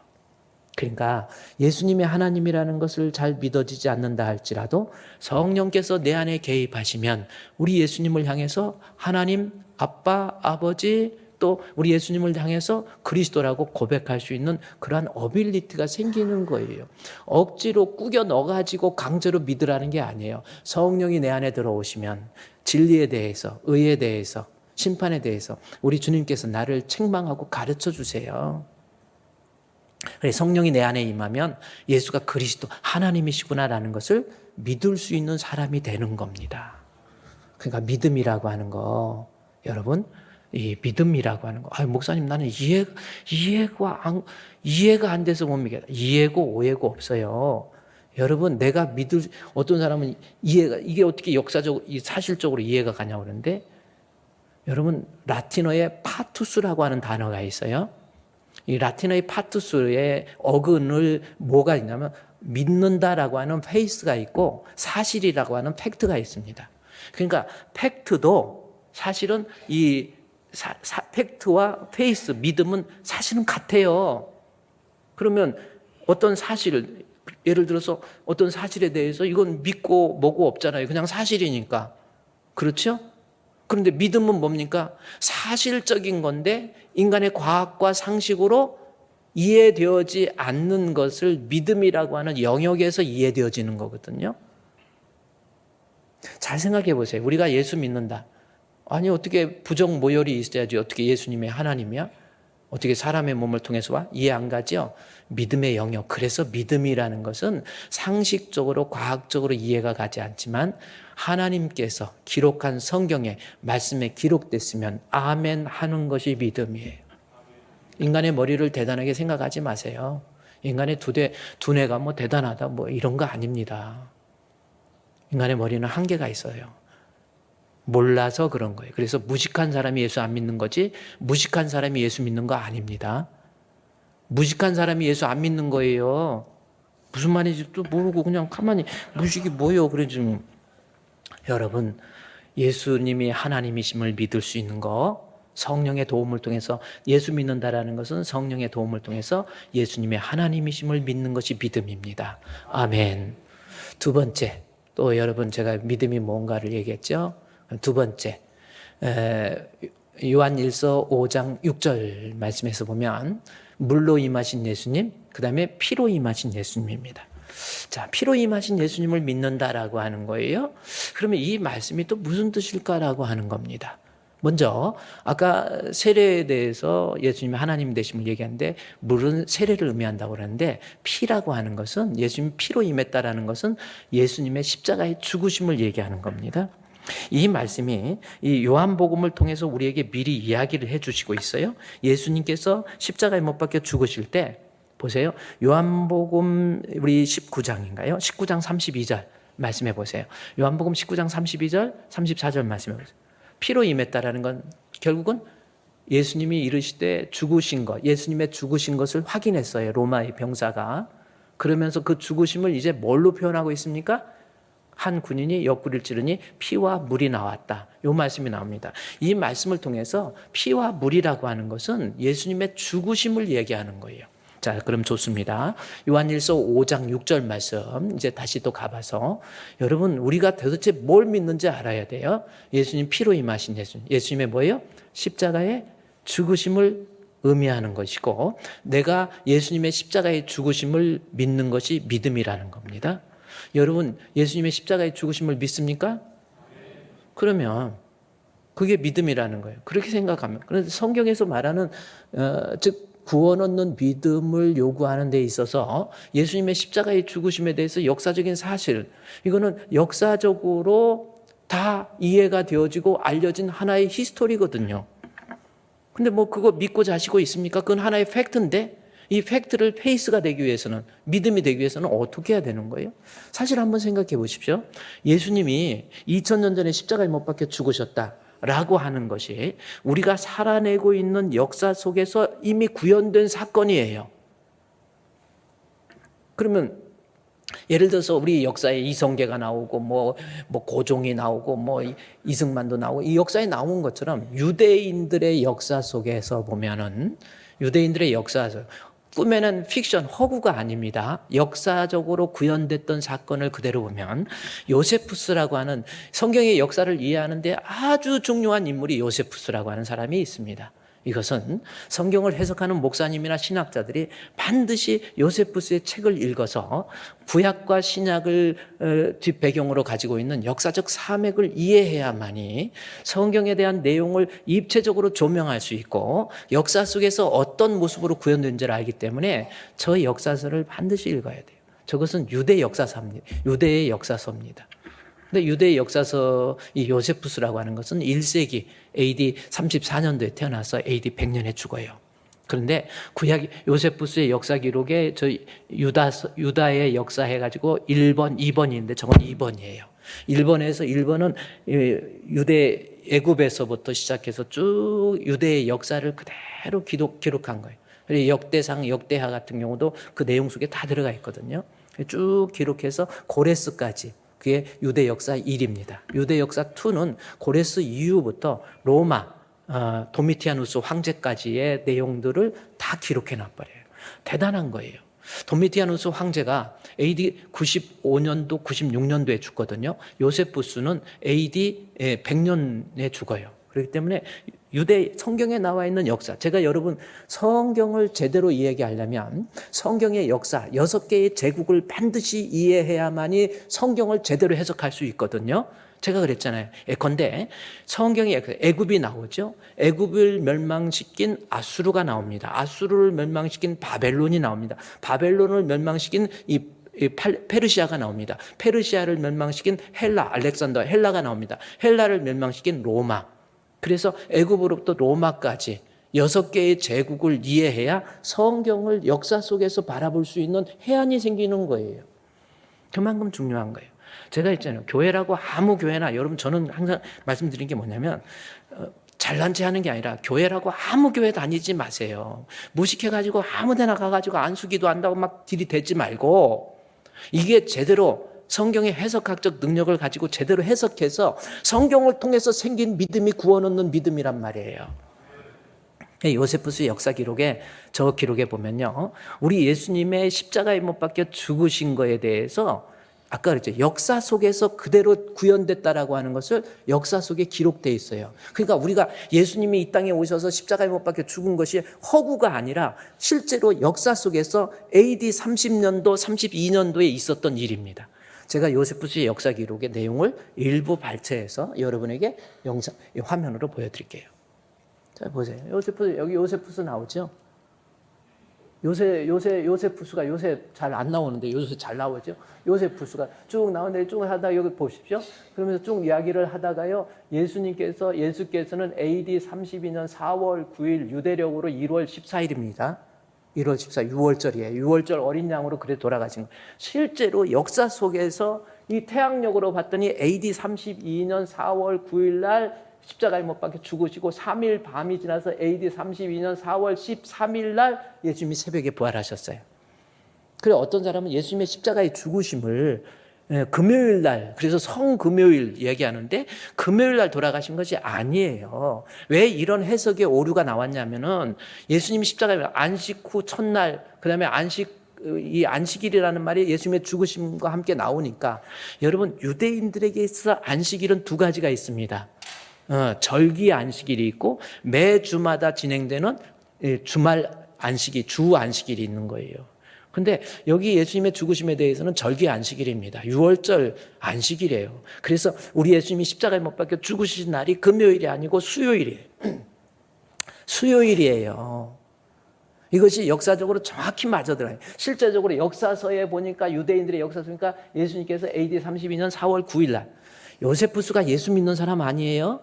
그러니까 예수님의 하나님이라는 것을 잘 믿어지지 않는다 할지라도 성령께서 내 안에 개입하시면 우리 예수님을 향해서 하나님, 아빠, 아버지, 또 우리 예수님을 향해서 그리스도라고 고백할 수 있는 그러한 어빌리티가 생기는 거예요. 억지로 꾸겨 넣어가지고 강제로 믿으라는 게 아니에요. 성령이 내 안에 들어오시면 진리에 대해서, 의에 대해서, 심판에 대해서 우리 주님께서 나를 책망하고 가르쳐 주세요. 성령이 내 안에 임하면 예수가 그리스도 하나님이시구나라는 것을 믿을 수 있는 사람이 되는 겁니다. 그러니까 믿음이라고 하는 거, 여러분, 이 믿음이라고 하는 거, 목사님 나는 이해가 안 돼서 못 믿겠다. 이해고 오해고 없어요. 여러분, 내가 믿을, 어떤 사람은 이게 어떻게 역사적으로, 사실적으로 이해가 가냐고 그러는데, 여러분, 라틴어에 파투스라고 하는 단어가 있어요. 이 라틴어의 파투스의 어근을 뭐가 있냐면, 믿는다라고 하는 페이스가 있고, 사실이라고 하는 팩트가 있습니다. 그러니까, 팩트도 사실은 팩트와 페이스, 믿음은 사실은 같아요. 그러면 어떤 사실, 예를 들어서 어떤 사실에 대해서 이건 믿고 뭐고 없잖아요. 그냥 사실이니까. 그렇죠? 그런데 믿음은 뭡니까? 사실적인 건데 인간의 과학과 상식으로 이해되어지 않는 것을 믿음이라고 하는 영역에서 이해되어지는 거거든요. 잘 생각해 보세요. 우리가 예수 믿는다. 아니 어떻게 부정모열이 있어야지 어떻게 예수님의 하나님이야? 어떻게 사람의 몸을 통해서 와? 이해 안 가죠? 믿음의 영역. 그래서 믿음이라는 것은 상식적으로 과학적으로 이해가 가지 않지만 하나님께서 기록한 성경에 말씀에 기록됐으면 아멘 하는 것이 믿음이에요. 인간의 머리를 대단하게 생각하지 마세요. 인간의 두뇌가 뭐 대단하다 뭐 이런 거 아닙니다. 인간의 머리는 한계가 있어요. 몰라서 그런 거예요. 그래서 무식한 사람이 예수 안 믿는 거지 무식한 사람이 예수 믿는 거 아닙니다. 무식한 사람이 예수 안 믿는 거예요. 무슨 말인지 또 모르고 그냥 가만히 무식이 뭐예요? 그러지. 여러분, 예수님이 하나님이심을 믿을 수 있는 거, 성령의 도움을 통해서 예수 믿는다라는 것은 성령의 도움을 통해서 예수님의 하나님이심을 믿는 것이 믿음입니다. 아멘. 두 번째, 또 여러분 제가 믿음이 뭔가를 얘기했죠. 두 번째, 요한일서 5장 6절 말씀에서 보면 물로 임하신 예수님, 그 다음에 피로 임하신 예수님입니다. 자, 피로 임하신 예수님을 믿는다라고 하는 거예요. 그러면 이 말씀이 또 무슨 뜻일까라고 하는 겁니다. 먼저 아까 세례에 대해서 예수님이 하나님 되심을 얘기하는데 물은 세례를 의미한다고 그러는데 피라고 하는 것은 예수님이 피로 임했다라는 것은 예수님의 십자가의 죽으심을 얘기하는 겁니다. 이 말씀이 이 요한복음을 통해서 우리에게 미리 이야기를 해주시고 있어요. 예수님께서 십자가에 못 박혀 죽으실 때 보세요. 요한복음 우리 19장인가요? 19장 32절 말씀해 보세요. 요한복음 19장 32절 34절 말씀해 보세요. 피로 임했다라는 건 결국은 예수님이 이르시되 죽으신 것, 예수님의 죽으신 것을 확인했어요. 로마의 병사가. 그러면서 그 죽으심을 이제 뭘로 표현하고 있습니까? 한 군인이 옆구리를 찌르니 피와 물이 나왔다. 이 말씀이 나옵니다. 이 말씀을 통해서 피와 물이라고 하는 것은 예수님의 죽으심을 얘기하는 거예요. 자, 그럼 좋습니다. 요한일서 5장 6절 말씀 이제 다시 또 가봐서 여러분 우리가 도대체 뭘 믿는지 알아야 돼요. 예수님 피로 임하신 예수님. 예수님의 뭐예요? 십자가의 죽으심을 의미하는 것이고 내가 예수님의 십자가의 죽으심을 믿는 것이 믿음이라는 겁니다. 여러분 예수님의 십자가의 죽으심을 믿습니까? 그러면 그게 믿음이라는 거예요. 그렇게 생각하면. 그런데 성경에서 말하는 즉 구원 얻는 믿음을 요구하는 데 있어서 예수님의 십자가의 죽으심에 대해서 역사적인 사실, 이거는 역사적으로 다 이해가 되어지고 알려진 하나의 히스토리거든요. 근데 뭐 그거 믿고 자시고 있습니까? 그건 하나의 팩트인데 이 팩트를 페이스가 되기 위해서는, 믿음이 되기 위해서는 어떻게 해야 되는 거예요? 사실 한번 생각해 보십시오. 예수님이 2000년 전에 십자가에 못 박혀 죽으셨다 라고 하는 것이 우리가 살아내고 있는 역사 속에서 이미 구현된 사건이에요. 그러면 예를 들어서 우리 역사에 이성계가 나오고 뭐 고종이 나오고 뭐 이승만도 나오고 이 역사에 나온 것처럼 유대인들의 역사 속에서 보면은 유대인들의 역사에서 꿈에는 픽션, 허구가 아닙니다. 역사적으로 구현됐던 사건을 그대로 보면 요세푸스라고 하는 성경의 역사를 이해하는데 아주 중요한 인물이 요세푸스라고 하는 사람이 있습니다. 이것은 성경을 해석하는 목사님이나 신학자들이 반드시 요세푸스의 책을 읽어서 구약과 신약을 뒷배경으로 가지고 있는 역사적 사맥을 이해해야만이 성경에 대한 내용을 입체적으로 조명할 수 있고 역사 속에서 어떤 모습으로 구현된지를 알기 때문에 저 역사서를 반드시 읽어야 돼요. 저것은 유대 역사서입니다. 유대의 역사서입니다. 근데 유대의 역사서 이 요세푸스라고 하는 것은 1세기 AD 34년도에 태어나서 AD 100년에 죽어요. 그런데 구약 요세푸스의 역사 기록에 저 유다의 역사 해가지고 1번, 2번인데 저건 2번이에요. 1번은 유대 애굽에서부터 시작해서 쭉 유대의 역사를 그대로 기록한 거예요. 그리고 역대상, 역대하 같은 경우도 그 내용 속에 다 들어가 있거든요. 쭉 기록해서 고레스까지. 그게 유대 역사 1입니다. 유대 역사 2는 고레스 이후부터 로마, 도미티아누스 황제까지의 내용들을 다 기록해 놔버려요. 대단한 거예요. 도미티아누스 황제가 AD 95년도, 96년도에 죽거든요. 요세푸스는 AD 100년에 죽어요. 그렇기 때문에 유대 성경에 나와 있는 역사, 제가 여러분 성경을 제대로 이해하려면 성경의 역사 6개의 제국을 반드시 이해해야만이 성경을 제대로 해석할 수 있거든요. 제가 그랬잖아요. 예컨대 성경에 애굽이 나오죠. 애굽을 멸망시킨 아수르가 나옵니다. 아수르를 멸망시킨 바벨론이 나옵니다. 바벨론을 멸망시킨 페르시아가 나옵니다. 페르시아를 멸망시킨 알렉산더 헬라가 나옵니다. 헬라를 멸망시킨 로마. 그래서 애굽으로부터 로마까지 6개의 제국을 이해해야 성경을 역사 속에서 바라볼 수 있는 해안이 생기는 거예요. 그만큼 중요한 거예요. 제가 했잖아요. 교회라고 아무 교회나, 여러분 저는 항상 말씀드린 게 뭐냐면 잘난 체 하는 게 아니라 교회라고 아무 교회 다니지 마세요. 무식해가지고 아무 데나 가가지고 안수기도 한다고 막 들이대지 말고, 이게 제대로 성경의 해석학적 능력을 가지고 제대로 해석해서 성경을 통해서 생긴 믿음이 구원 얻는 믿음이란 말이에요. 요세푸스 역사 기록에, 저 기록에 보면요, 우리 예수님의 십자가에 못 박혀 죽으신 거에 대해서 아까 그랬죠. 역사 속에서 그대로 구현됐다라고 하는 것을 역사 속에 기록되어 있어요. 그러니까 우리가 예수님이 이 땅에 오셔서 십자가에 못 박혀 죽은 것이 허구가 아니라 실제로 역사 속에서 AD 30년도, 32년도에 있었던 일입니다. 제가 요세푸스의 역사 기록의 내용을 일부 발췌해서 여러분에게 화면으로 보여드릴게요. 자, 보세요. 여기 요세푸스 나오죠? 요세푸스가 요새 잘 안 나오는데 요새 잘 나오죠? 요세푸스가 쭉 나오는데 쭉 하다가 여기 보십시오. 그러면서 쭉 이야기를 하다가요, 예수께서는 AD 32년 4월 9일 유대력으로 1월 14일입니다. 1월 14일, 6월절이에요. 6월절 어린 양으로 그래 돌아가신 거예요. 실제로 역사 속에서 이 태양력으로 봤더니 AD 32년 4월 9일 날 십자가에 못 박혀 죽으시고 3일 밤이 지나서 AD 32년 4월 13일 날 예수님이 새벽에 부활하셨어요. 그래 어떤 사람은 예수님의 십자가의 죽으심을 금요일 날, 그래서 성금요일 얘기하는데 금요일 날 돌아가신 것이 아니에요. 왜 이런 해석의 오류가 나왔냐면은 예수님이 십자가에 안식 후 첫날, 그다음에 이 안식일이라는 말이 예수님의 죽으심과 함께 나오니까, 여러분 유대인들에게 있어서 안식일은 두 가지가 있습니다. 절기 안식일이 있고 매 주마다 진행되는 주말 안식일, 주 안식일이 있는 거예요. 근데 여기 예수님의 죽으심에 대해서는 절기 안식일입니다. 6월절 안식일이에요. 그래서 우리 예수님이 십자가에 못 박혀 죽으신 날이 금요일이 아니고 수요일이에요. 수요일이에요. 이것이 역사적으로 정확히 맞아들어요. 실제적으로 역사서에 보니까, 유대인들의 역사서 보니까 예수님께서 AD 32년 4월 9일 날, 요세푸스가 예수 믿는 사람 아니에요?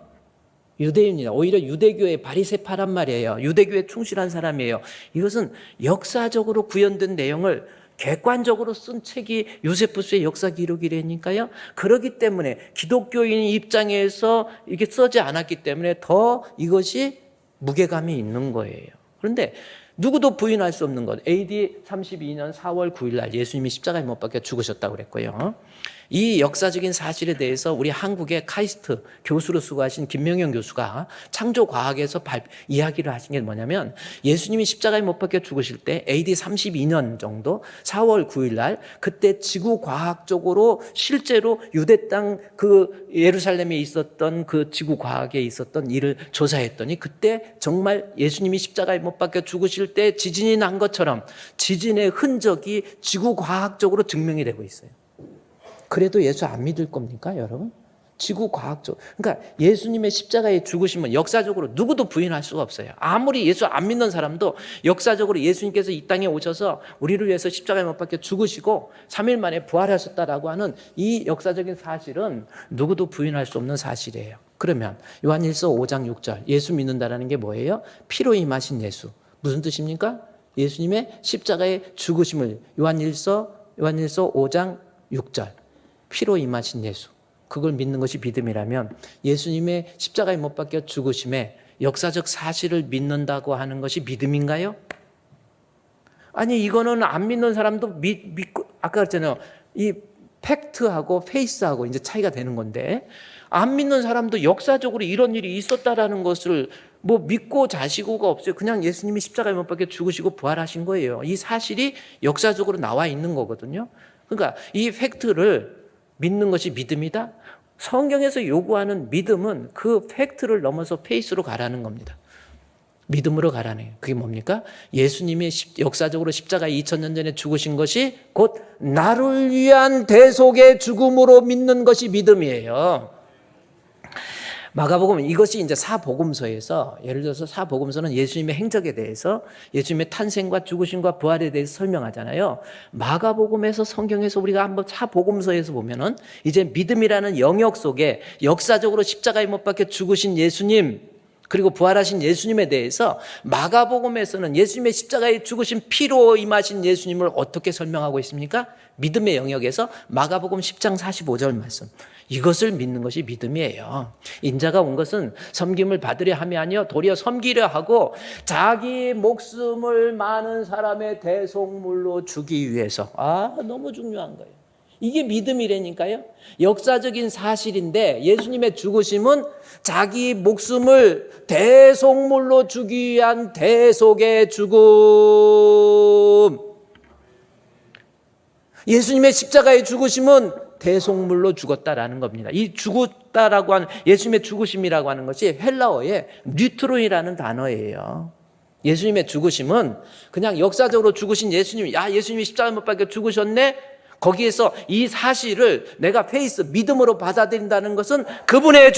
유대인이다. 오히려 유대교의 바리새파란 말이에요. 유대교에 충실한 사람이에요. 이것은 역사적으로 구현된 내용을 객관적으로 쓴 책이 요세푸스의 역사 기록이라니까요. 그렇기 때문에 기독교인 입장에서 이게 써지 않았기 때문에 더 이것이 무게감이 있는 거예요. 그런데 누구도 부인할 수 없는 것, AD 32년 4월 9일 날 예수님이 십자가에 못 박혀 죽으셨다고 그랬고요. 이 역사적인 사실에 대해서 우리 한국의 카이스트 교수로 수고하신 김명영 교수가 창조과학에서 이야기를 하신 게 뭐냐면, 예수님이 십자가에 못 박혀 죽으실 때 AD 32년 정도 4월 9일 날, 그때 지구과학적으로 실제로 유대 땅 그 예루살렘에 있었던 그 지구과학에 있었던 일을 조사했더니, 그때 정말 예수님이 십자가에 못 박혀 죽으실 때 지진이 난 것처럼 지진의 흔적이 지구과학적으로 증명이 되고 있어요. 그래도 예수 안 믿을 겁니까, 여러분? 지구과학적. 그러니까 예수님의 십자가의 죽으심은 역사적으로 누구도 부인할 수가 없어요. 아무리 예수 안 믿는 사람도 역사적으로 예수님께서 이 땅에 오셔서 우리를 위해서 십자가에 못 박혀 죽으시고 3일 만에 부활하셨다라고 하는 이 역사적인 사실은 누구도 부인할 수 없는 사실이에요. 그러면 요한일서 5장 6절, 예수 믿는다라는 게 뭐예요? 피로 임하신 예수. 무슨 뜻입니까? 예수님의 십자가의 죽으심을, 요한일서 5장 6절. 피로 임하신 예수, 그걸 믿는 것이 믿음이라면, 예수님의 십자가에 못 박혀 죽으심의 역사적 사실을 믿는다고 하는 것이 믿음인가요? 아니, 이거는 안 믿는 사람도 믿고, 아까 그랬잖아요. 이 팩트하고 페이스하고 이제 차이가 되는 건데, 안 믿는 사람도 역사적으로 이런 일이 있었다라는 것을 뭐 믿고 자시고가 없어요. 그냥 예수님이 십자가에 못 박혀 죽으시고 부활하신 거예요. 이 사실이 역사적으로 나와 있는 거거든요. 그러니까 이 팩트를 믿는 것이 믿음이다? 성경에서 요구하는 믿음은 그 팩트를 넘어서 페이스로 가라는 겁니다. 믿음으로 가라는 거예요. 그게 뭡니까? 예수님이 역사적으로 십자가에 2000년 전에 죽으신 것이 곧 나를 위한 대속의 죽음으로 믿는 것이 믿음이에요. 마가복음 이것이 이제 사복음서에서 예를 들어서 사복음서는 예수님의 행적에 대해서 예수님의 탄생과 죽으심과 부활에 대해서 설명하잖아요. 마가복음에서 성경에서 우리가 한번 사복음서에서 보면은 이제 믿음이라는 영역 속에 역사적으로 십자가에 못 박혀 죽으신 예수님 그리고 부활하신 예수님에 대해서 마가복음에서는 예수님의 십자가에 죽으신 피로 임하신 예수님을 어떻게 설명하고 있습니까? 믿음의 영역에서 마가복음 10장 45절 말씀. 이것을 믿는 것이 믿음이에요. 인자가 온 것은 섬김을 받으려 함이 아니요 도리어 섬기려 하고 자기 목숨을 많은 사람의 대속물로 주기 위해서. 너무 중요한 거예요. 이게 믿음이라니까요. 역사적인 사실인데 예수님의 죽으심은 자기 목숨을 대속물로 주기 위한 대속의 죽음. 예수님의 십자가의 죽으심은 대속물로 죽었다라는 겁니다. 이 죽었다라고 하는 예수님의 죽으심이라고 하는 것이 헬라어의 뉴트론이라는 단어예요. 예수님의 죽으심은 그냥 역사적으로 죽으신 예수님이 예수님이 십자가에 못 박혀 죽으셨네. 거기에서 이 사실을 내가 믿음으로 받아들인다는 것은 그분의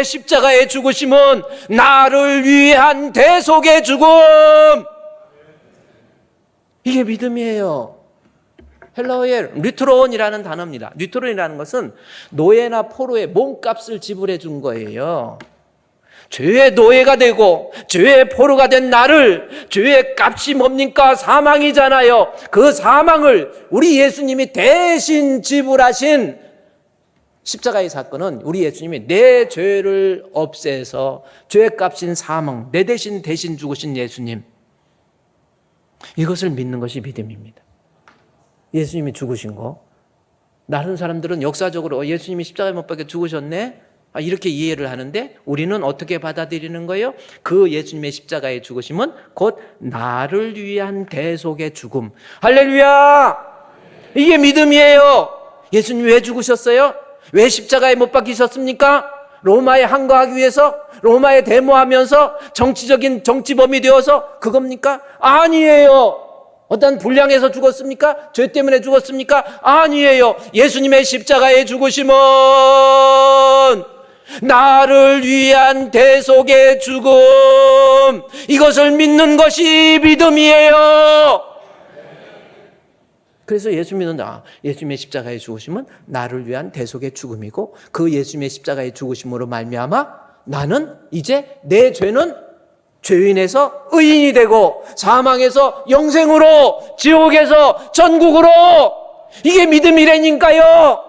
십자가의 죽으심은 나를 위한 대속의 죽음. 이게 믿음이에요. 헬라어의 뉴트론이라는 단어입니다. 뉴트론이라는 것은 노예나 포로의 몸값을 지불해 준 거예요. 죄의 노예가 되고 죄의 포로가 된 나를, 죄의 값이 뭡니까? 사망이잖아요. 그 사망을 우리 예수님이 대신 지불하신 십자가의 사건은 우리 예수님이 내 죄를 없애서 죄의 값인 사망, 내 대신 죽으신 예수님, 이것을 믿는 것이 믿음입니다. 예수님이 죽으신 거. 다른 사람들은 역사적으로 예수님이 십자가에 못 박혀 죽으셨네? 이렇게 이해를 하는데 우리는 어떻게 받아들이는 거예요? 그 예수님의 십자가의 죽으심은 곧 나를 위한 대속의 죽음. 할렐루야! 이게 믿음이에요. 예수님 왜 죽으셨어요? 왜 십자가에 못 박히셨습니까? 로마에 항거하기 위해서? 로마에 데모하면서 정치범이 되어서 그겁니까? 아니에요. 어떤 불량에서 죽었습니까? 죄 때문에 죽었습니까? 아니에요. 예수님의 십자가의 죽으심은 나를 위한 대속의 죽음. 이것을 믿는 것이 믿음이에요. 그래서 예수님의 십자가의 죽으심은 나를 위한 대속의 죽음이고 그 예수님의 십자가의 죽으심으로 말미암아 나는 이제 내 죄는 죄인에서 의인이 되고 사망에서 영생으로, 지옥에서 천국으로. 이게 믿음이라니까요.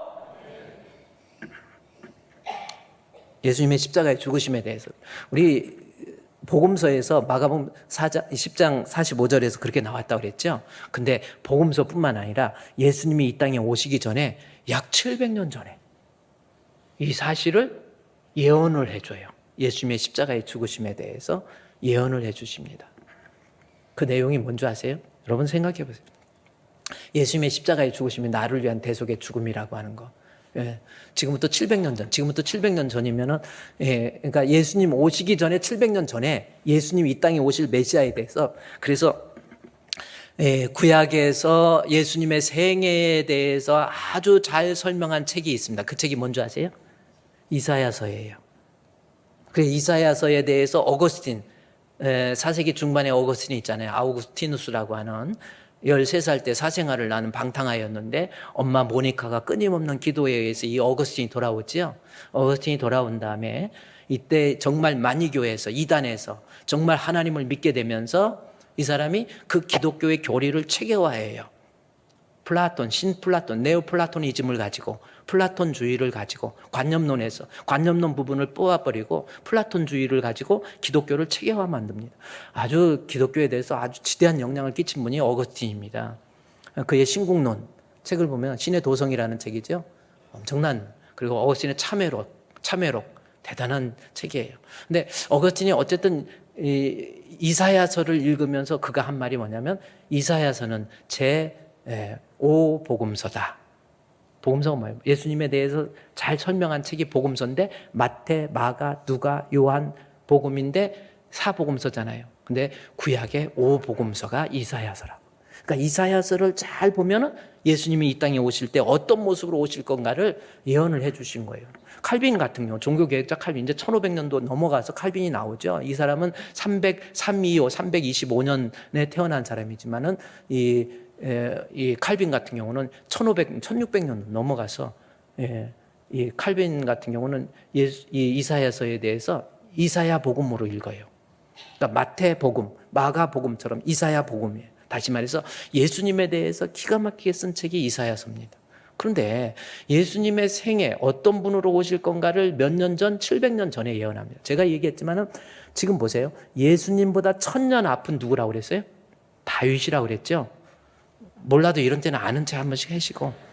예수님의 십자가의 죽으심에 대해서 우리 복음서에서 마가복음 10장 45절에서 그렇게 나왔다고 그랬죠. 근데 복음서뿐만 아니라 예수님이 이 땅에 오시기 전에 약 700년 전에 이 사실을 예언을 해줘요. 예수님의 십자가의 죽으심에 대해서 예언을 해주십니다. 그 내용이 뭔지 아세요? 여러분 생각해 보세요. 예수님의 십자가의 죽으심이 나를 위한 대속의 죽음이라고 하는 거. 지금부터 700년 전이면은, 그러니까 예수님 오시기 전에 700년 전에 예수님 이 땅에 오실 메시아에 대해서, 그래서 구약에서 예수님의 생애에 대해서 아주 잘 설명한 책이 있습니다. 그 책이 뭔지 아세요? 이사야서예요. 그래서 이사야서에 대해서 어거스틴, 4세기 중반에 어거스틴이 있잖아요. 아우구스티누스라고 하는 13살 때 사생활을 나는 방탕하였는데 엄마 모니카가 끊임없는 기도에 의해서 이 어거스틴이 돌아오지요. 어거스틴이 돌아온 다음에 이때 정말 만이교에서 이단에서 정말 하나님을 믿게 되면서 이 사람이 그 기독교의 교리를 체계화해요. 신플라톤, 네오플라토니즘을 가지고 플라톤주의를 가지고 관념론 부분을 뽑아버리고 플라톤주의를 가지고 기독교를 체계화 만듭니다. 아주 기독교에 대해서 아주 지대한 영향을 끼친 분이 어거스틴입니다. 그의 신국론 책을 보면 신의 도성이라는 책이죠. 엄청난, 그리고 어거스틴의 참회록 대단한 책이에요. 근데 어거스틴이 어쨌든 이사야서를 읽으면서 그가 한 말이 뭐냐면 이사야서는 제 5복음서다. 복음서가 뭐예요? 예수님에 대해서 잘 설명한 책이 복음서인데 마태, 마가, 누가, 요한 복음인데 4복음서잖아요. 근데 구약의 5복음서가 이사야서라고. 그러니까 이사야서를 잘 보면은 예수님이 이 땅에 오실 때 어떤 모습으로 오실 건가를 예언을 해 주신 거예요. 칼빈 같은 경우, 종교개혁자 칼빈, 이제 1500년도 넘어가서 칼빈이 나오죠. 이 사람은 325년에 태어난 사람이지만은 이 칼빈 같은 경우는 1600년 넘어가서, 이 칼빈 같은 경우는 이 이사야서에 대해서 이사야 복음으로 읽어요. 그러니까 마태 복음, 마가 복음처럼 이사야 복음이에요. 다시 말해서 예수님에 대해서 기가 막히게 쓴 책이 이사야서입니다. 그런데 예수님의 생애 어떤 분으로 오실 건가를 몇 년 전, 700년 전에 예언합니다. 제가 얘기했지만은 지금 보세요. 예수님보다 1000년 앞은 누구라고 그랬어요? 다윗이라고 그랬죠. 몰라도 이런 때는 아는 체 한 번씩 하시고,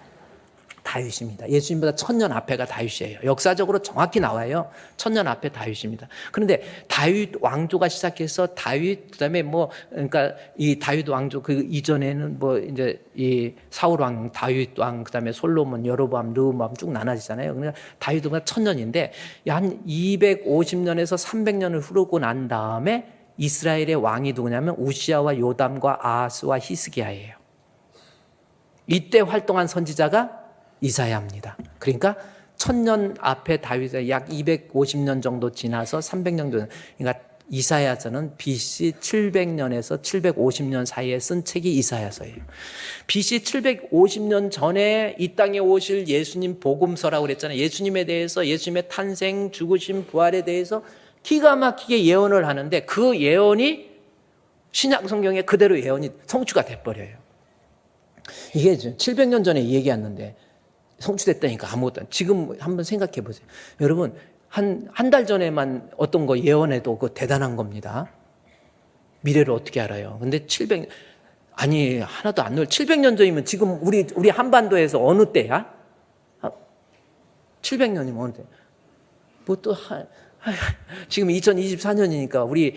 다윗입니다. 예수님보다 1000년 앞에가 다윗이에요. 역사적으로 정확히 나와요. 1000년 앞에 다윗입니다. 그런데 다윗 왕조가 시작해서 다윗, 그다음에 그러니까 이 다윗 왕조 그 이전에는 이제 이 사울 왕, 다윗 왕, 그다음에 솔로몬, 여로보암, 르호보암 쭉 나눠지잖아요. 그러니까 다윗보다 1000년인데 한 250년에서 300년을 흐르고 난 다음에 이스라엘의 왕이 누구냐면 우시아와 요담과 아하스와 히스기야예요. 이때 활동한 선지자가 이사야입니다. 그러니까 1000년 앞에 다윗의 약 250년 정도 지나서 300년 정도, 그러니까 이사야서는 BC 700년에서 750년 사이에 쓴 책이 이사야서예요. BC 750년 전에 이 땅에 오실 예수님 복음서라고 그랬잖아요. 예수님에 대해서, 예수님의 탄생, 죽으심, 부활에 대해서 기가 막히게 예언을 하는데 그 예언이 신약 성경에 그대로 예언이 성취가 돼버려요. 이게 700년 전에 얘기했는데 성취됐다니까 아무것도. 지금 한번 생각해 보세요. 여러분, 한 달 전에만 어떤 거 예언해도 그거 대단한 겁니다. 미래를 어떻게 알아요? 근데 하나도 안 700년 전이면 지금 우리 한반도에서 어느 때야? 700년이면 어느 때? 지금 2024년이니까 우리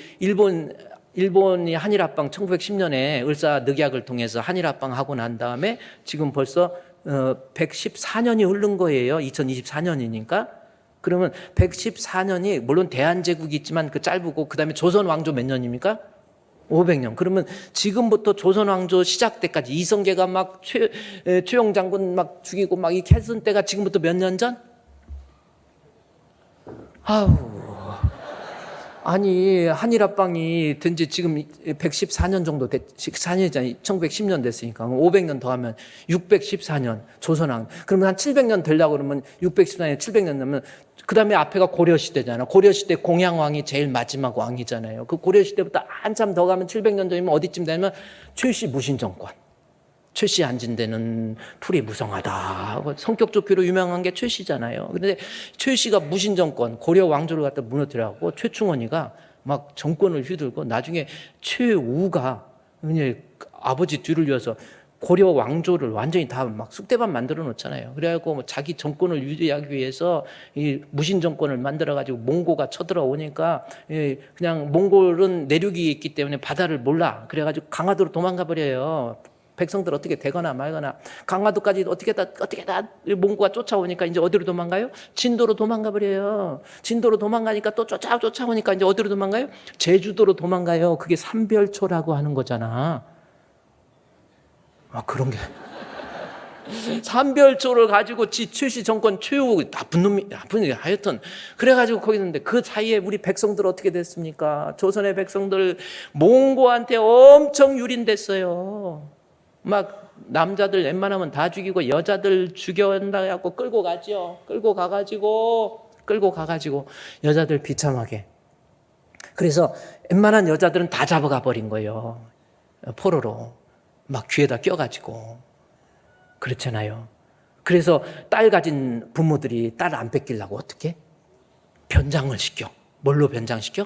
일본이 한일합방 1910년에 을사늑약을 통해서 한일합방 하고 난 다음에 지금 벌써 114년이 흐른 거예요. 2024년이니까. 그러면 114년이 물론 대한제국이 있지만 그 짧고 그다음에 조선 왕조 몇 년입니까? 500년. 그러면 지금부터 조선 왕조 시작 때까지 이성계가 막 최용 장군 막 죽이고 막 이 캐슨 때가 지금부터 몇 년 전? 아니 한일합방이 된 지 지금 114년 정도 14년이잖아요. 1910년 됐으니까 500년 더하면 614년 조선왕. 그러면 한 700년 되려고 그러면 614년 700년 되면 그 다음에 앞에가 고려시대잖아. 고려시대 공양왕이 제일 마지막 왕이잖아요. 그 고려시대부터 한참 더 가면 700년 전이면 어디쯤 되면 최씨 무신정권. 최씨 앉은 데는 풀이 무성하다. 성격 좋기로 유명한 게 최씨잖아요. 그런데 최씨가 무신정권, 고려 왕조를 갖다 무너뜨려갖고 최충원이가 막 정권을 휘둘고 나중에 최우가 그냥 아버지 뒤를 이어서 고려 왕조를 완전히 다 막 쑥대밭 만들어 놓잖아요. 그래갖고 자기 정권을 유지하기 위해서 이 무신정권을 만들어가지고 몽고가 쳐들어오니까 그냥 몽골은 내륙이 있기 때문에 바다를 몰라. 그래가지고 강화도로 도망가 버려요. 백성들 어떻게 되거나 말거나. 강화도까지 어떻게 다 몽고가 쫓아오니까 이제 어디로 도망가요? 진도로 도망가 버려요. 진도로 도망가니까 또 쫓아오니까 이제 어디로 도망가요? 제주도로 도망가요. 그게 삼별초라고 하는 거잖아. 그런 게. 삼별초를 가지고 최씨 정권 최후 나쁜 놈이 하여튼 그래가지고 거기 있는데 그 사이에 우리 백성들 어떻게 됐습니까? 조선의 백성들 몽고한테 엄청 유린됐어요. 막 남자들 웬만하면 다 죽이고 여자들 죽여온다 해갖고 끌고 가죠. 끌고 가가지고 여자들 비참하게. 그래서 웬만한 여자들은 다 잡아가 버린 거예요. 포로로 막 귀에다 껴가지고. 그렇잖아요. 그래서 딸 가진 부모들이 딸 안 뺏기려고 어떻게? 변장을 시켜. 뭘로 변장시켜?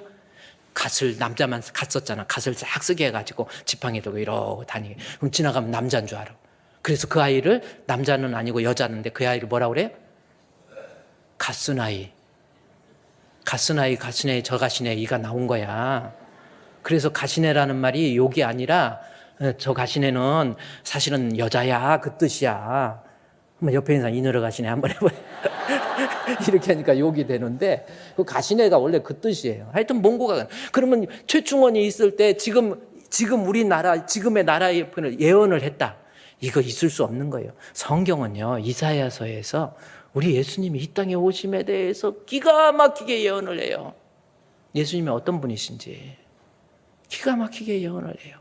갓을, 남자만 갓 썼잖아. 갓을 싹 쓰게 해가지고 지팡이 들고 이러고 다니게. 그럼 지나가면 남자인 줄 알아. 그래서 그 아이를, 남자는 아니고 여자인데 그 아이를 뭐라고 그래요? 갓순아이. 갓순아이, 저 가시네 이가 나온 거야. 그래서 가시네라는 말이 욕이 아니라 저 가시네는 사실은 여자야 그 뜻이야. 한번 옆에 있는 사람 이너러 가시네 한번 해봐요. 이렇게 하니까 욕이 되는데 그 가시네가 원래 그 뜻이에요. 하여튼 몽고가. 그러면 최충원이 있을 때 지금 지금 우리나라, 지금의 나라의 예언을 했다. 이거 있을 수 없는 거예요. 성경은요, 이사야서에서 우리 예수님이 이 땅에 오심에 대해서 기가 막히게 예언을 해요. 예수님이 어떤 분이신지 기가 막히게 예언을 해요.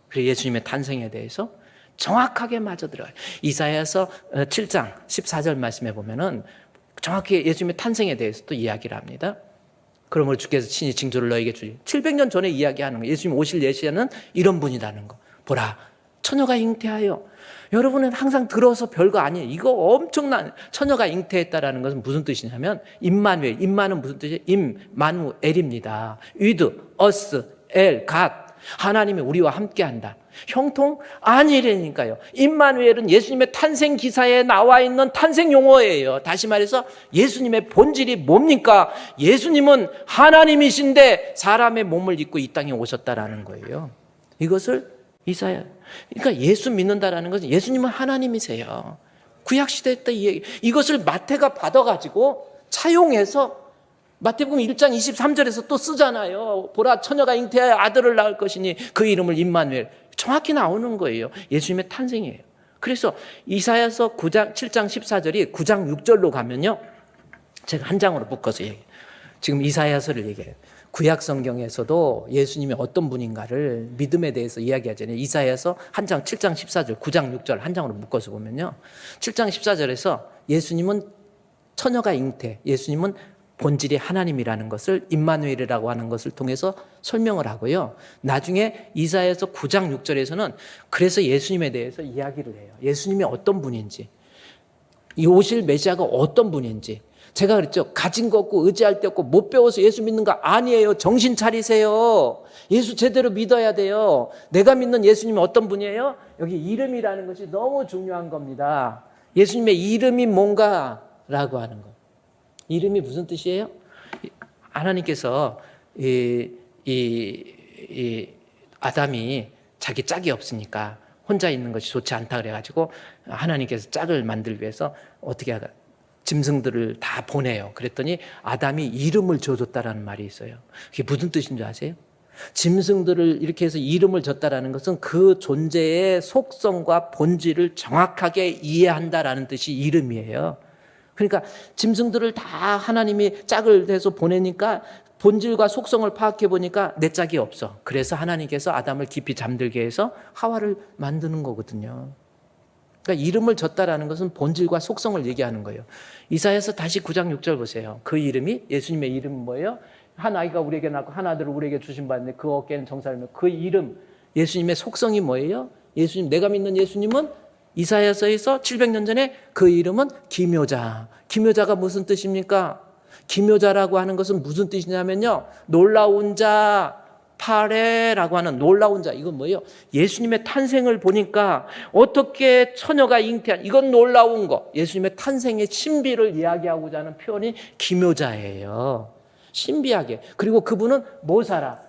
그리고 예수님의 탄생에 대해서 정확하게 맞아들어요. 이사야서 7장 14절 말씀해 보면은 정확히 예수님의 탄생에 대해서 또 이야기를 합니다. 그러므로 주께서 친히 징조를 너에게 주시. 700년 전에 이야기하는 거예요. 예수님 오실 예시는 이런 분이라는 거. 보라, 처녀가 잉태하여. 여러분은 항상 들어서 별거 아니에요. 이거 엄청난, 처녀가 잉태했다라는 것은 무슨 뜻이냐면 임마누엘. 임마는 무슨 뜻이에요? 임마누엘입니다. with us, el, God. 하나님이 우리와 함께한다. 형통? 아니라니까요. 임마누엘은 예수님의 탄생 기사에 나와 있는 탄생 용어예요. 다시 말해서 예수님의 본질이 뭡니까? 예수님은 하나님이신데 사람의 몸을 입고 이 땅에 오셨다라는 거예요. 이것을 이사야. 그러니까 예수 믿는다라는 것은 예수님은 하나님이세요. 구약시대 때 이 얘기. 이것을 마태가 받아가지고 차용해서 마태복음 1장 23절에서 또 쓰잖아요. 보라, 처녀가 잉태하여 아들을 낳을 것이니 그 이름을 임마누엘. 정확히 나오는 거예요. 예수님의 탄생이에요. 그래서 이사야서 9장 7장 14절이 9장 6절로 가면요, 제가 한 장으로 묶어서 얘기해요. 지금 이사야서를 얘기해요. 구약 성경에서도 예수님이 어떤 분인가를 믿음에 대해서 이야기하잖아요. 이사야서 한 장 7장 14절, 9장 6절 한 장으로 묶어서 보면요, 7장 14절에서 예수님은 처녀가 잉태, 예수님은 본질이 하나님이라는 것을 임마누엘이라고 하는 것을 통해서 설명을 하고요. 나중에 이사야서 9장 6절에서는 그래서 예수님에 대해서 이야기를 해요. 예수님이 어떤 분인지, 이 오실 메시아가 어떤 분인지. 제가 그랬죠. 가진 거 없고 의지할 데 없고 못 배워서 예수 믿는 거 아니에요. 정신 차리세요. 예수 제대로 믿어야 돼요. 내가 믿는 예수님이 어떤 분이에요? 여기 이름이라는 것이 너무 중요한 겁니다. 예수님의 이름이 뭔가라고 하는 거. 이름이 무슨 뜻이에요? 하나님께서 아담이 자기 짝이 없으니까 혼자 있는 것이 좋지 않다 그래가지고 하나님께서 짝을 만들기 위해서 어떻게 하다 짐승들을 다 보내요. 그랬더니 아담이 이름을 줘줬다라는 말이 있어요. 그게 무슨 뜻인 줄 아세요? 짐승들을 이렇게 해서 이름을 줬다라는 것은 그 존재의 속성과 본질을 정확하게 이해한다라는 뜻이 이름이에요. 그러니까 짐승들을 다 하나님이 짝을 해서 보내니까 본질과 속성을 파악해 보니까 내 짝이 없어. 그래서 하나님께서 아담을 깊이 잠들게 해서 하와를 만드는 거거든요. 그러니까 이름을 줬다라는 것은 본질과 속성을 얘기하는 거예요. 이사야서 다시 9장 6절 보세요. 그 이름이, 예수님의 이름은 뭐예요? 한 아이가 우리에게 낳고 한 아들을 우리에게 주신 바 있는데 그 어깨는 정사라며. 그 이름, 예수님의 속성이 뭐예요? 예수님, 내가 믿는 예수님은 이사야서에서 700년 전에 그 이름은 기묘자. 기묘자가 무슨 뜻입니까? 기묘자라고 하는 것은 무슨 뜻이냐면요, 놀라운 자, 파레라고 하는 놀라운 자. 이건 뭐예요? 예수님의 탄생을 보니까 어떻게 처녀가 잉태한, 이건 놀라운 거. 예수님의 탄생의 신비를 이야기하고자 하는 표현이 기묘자예요. 신비하게. 그리고 그분은 모사라,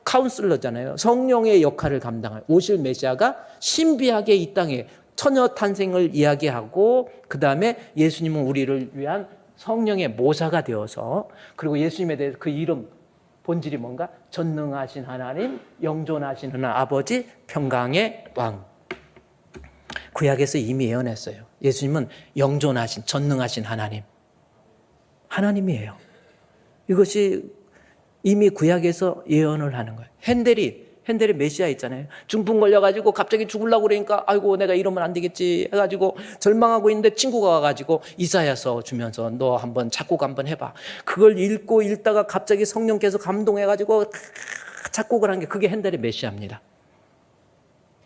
카운슬러잖아요. 성령의 역할을 감당할 오실 메시아가 신비하게 이 땅에 처녀 탄생을 이야기하고, 그 다음에 예수님은 우리를 위한 성령의 모사가 되어서, 그리고 예수님에 대해서 그 이름, 본질이 뭔가? 전능하신 하나님, 영존하신 하나님, 아버지, 평강의 왕. 구약에서 이미 예언했어요. 예수님은 영존하신, 전능하신 하나님, 하나님이에요. 이것이 이미 구약에서 예언을 하는 거예요. 핸델이 메시아 있잖아요. 중풍 걸려가지고 갑자기 죽으려고 그러니까 아이고 내가 이러면 안 되겠지 해가지고 절망하고 있는데 친구가 와가지고 이사야서 주면서 너 한번 작곡 한번 해봐. 그걸 읽다가 갑자기 성령께서 감동해가지고 작곡을 한 게 그게 핸델의 메시아입니다.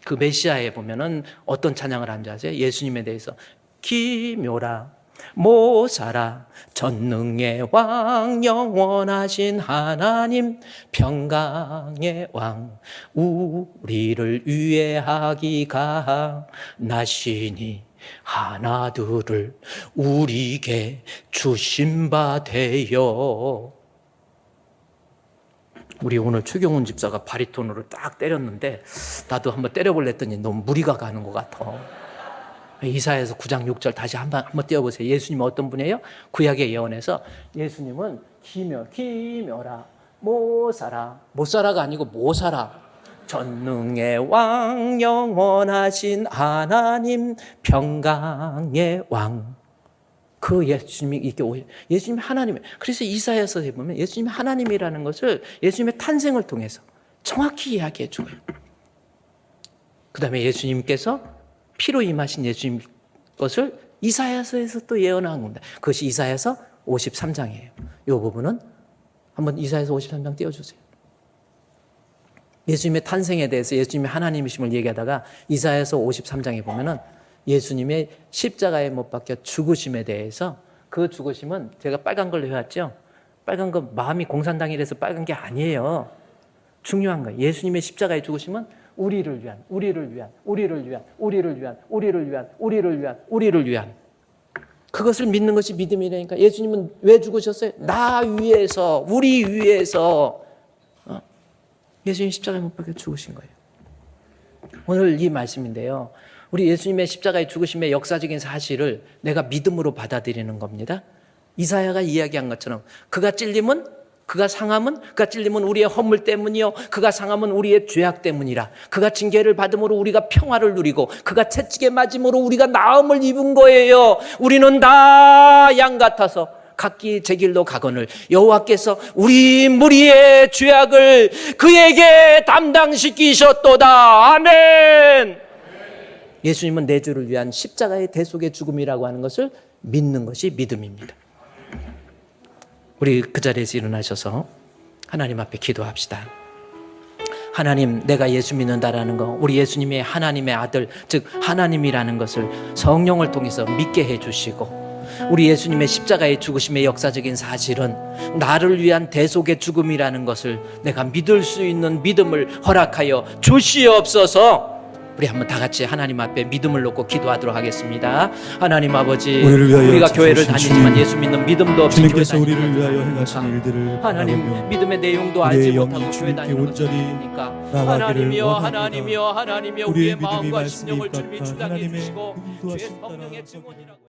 그 메시아에 보면은 어떤 찬양을 하는지 아세요? 예수님에 대해서 기묘라 모사라 전능의 왕 영원하신 하나님 평강의 왕 우리를 위하기가 나시니 하나둘을 우리에게 주신 바 되어. 우리 오늘 최경훈 집사가 바리톤으로 딱 때렸는데 나도 한번 때려볼래 했더니 너무 무리가 가는 것 같아. 이사야서 9장 6절 다시 한번 띄워보세요. 예수님은 어떤 분이에요? 구약의 예언에서 예수님은 기묘라 모사라, 모사라가 아니고 모사라, 전능의 왕 영원하신 하나님 평강의 왕. 그 예수님이 이렇게 예수님이 하나님이에요. 그래서 이사야서에 보면 예수님이 하나님이라는 것을 예수님의 탄생을 통해서 정확히 이야기해 줘요. 그 다음에 예수님께서 피로 임하신 예수님 것을 이사야서에서 또 예언한 겁니다. 그것이 이사야서 53장이에요. 이 부분은 한번 이사야서 53장 띄워주세요. 예수님의 탄생에 대해서 예수님이 하나님이심을 얘기하다가 이사야서 53장에 보면은 예수님의 십자가에 못 박혀 죽으심에 대해서, 그 죽으심은 제가 빨간 걸로 해왔죠. 빨간 거 마음이 공산당이라서 빨간 게 아니에요. 중요한 거예요. 예수님의 십자가에 죽으심은 우리를 위한, 우리를 위한, 우리를 위한, 우리를 위한, 우리를 위한, 우리를 위한, 우리를 위한. 그것을 믿는 것이 믿음이라니까. 예수님은 왜 죽으셨어요? 나 위해서, 우리 위해서. 예수님 십자가에 못 박혀 죽으신 거예요. 오늘 이 말씀인데요. 우리 예수님의 십자가의 죽으심의 역사적인 사실을 내가 믿음으로 받아들이는 겁니다. 이사야가 이야기한 것처럼 그가 찔림은, 그가 상함은, 그가 찔림은 우리의 허물 때문이요, 그가 상함은 우리의 죄악 때문이라. 그가 징계를 받음으로 우리가 평화를 누리고 그가 채찍에 맞음으로 우리가 나음을 입은 거예요. 우리는 다 양 같아서 각기 제 길로 가거늘 여호와께서 우리 무리의 죄악을 그에게 담당시키셨도다. 아멘. 예수님은 내 죄를 위한 십자가의 대속의 죽음이라고 하는 것을 믿는 것이 믿음입니다. 우리 그 자리에서 일어나셔서 하나님 앞에 기도합시다. 하나님, 내가 예수 믿는다라는 거, 우리 예수님의 하나님의 아들, 즉 하나님이라는 것을 성령을 통해서 믿게 해주시고, 우리 예수님의 십자가의 죽으심의 역사적인 사실은 나를 위한 대속의 죽음이라는 것을 내가 믿을 수 있는 믿음을 허락하여 주시옵소서. 우리 한번 다 같이 하나님 앞에 믿음을 놓고 기도하도록 하겠습니다. 하나님 아버지, 우리가 교회를 다니지만 예수 믿는 믿음도 없이 주님께서 우리를 위하여 행하신 일들을 하나님, 믿음의 내용도 알지 우리의 못하고 영이 교회 주님께 다니는 것을 온전히 믿으니까 나아가기를 하나님이여, 원합니다. 하나님이여, 하나님이여, 우리의 우리의 믿음이 마음과 말씀에 심령을 주님이 입각한 주장해 하나님의 주시고 주의 인도하심을 성령의 따라 증언이라고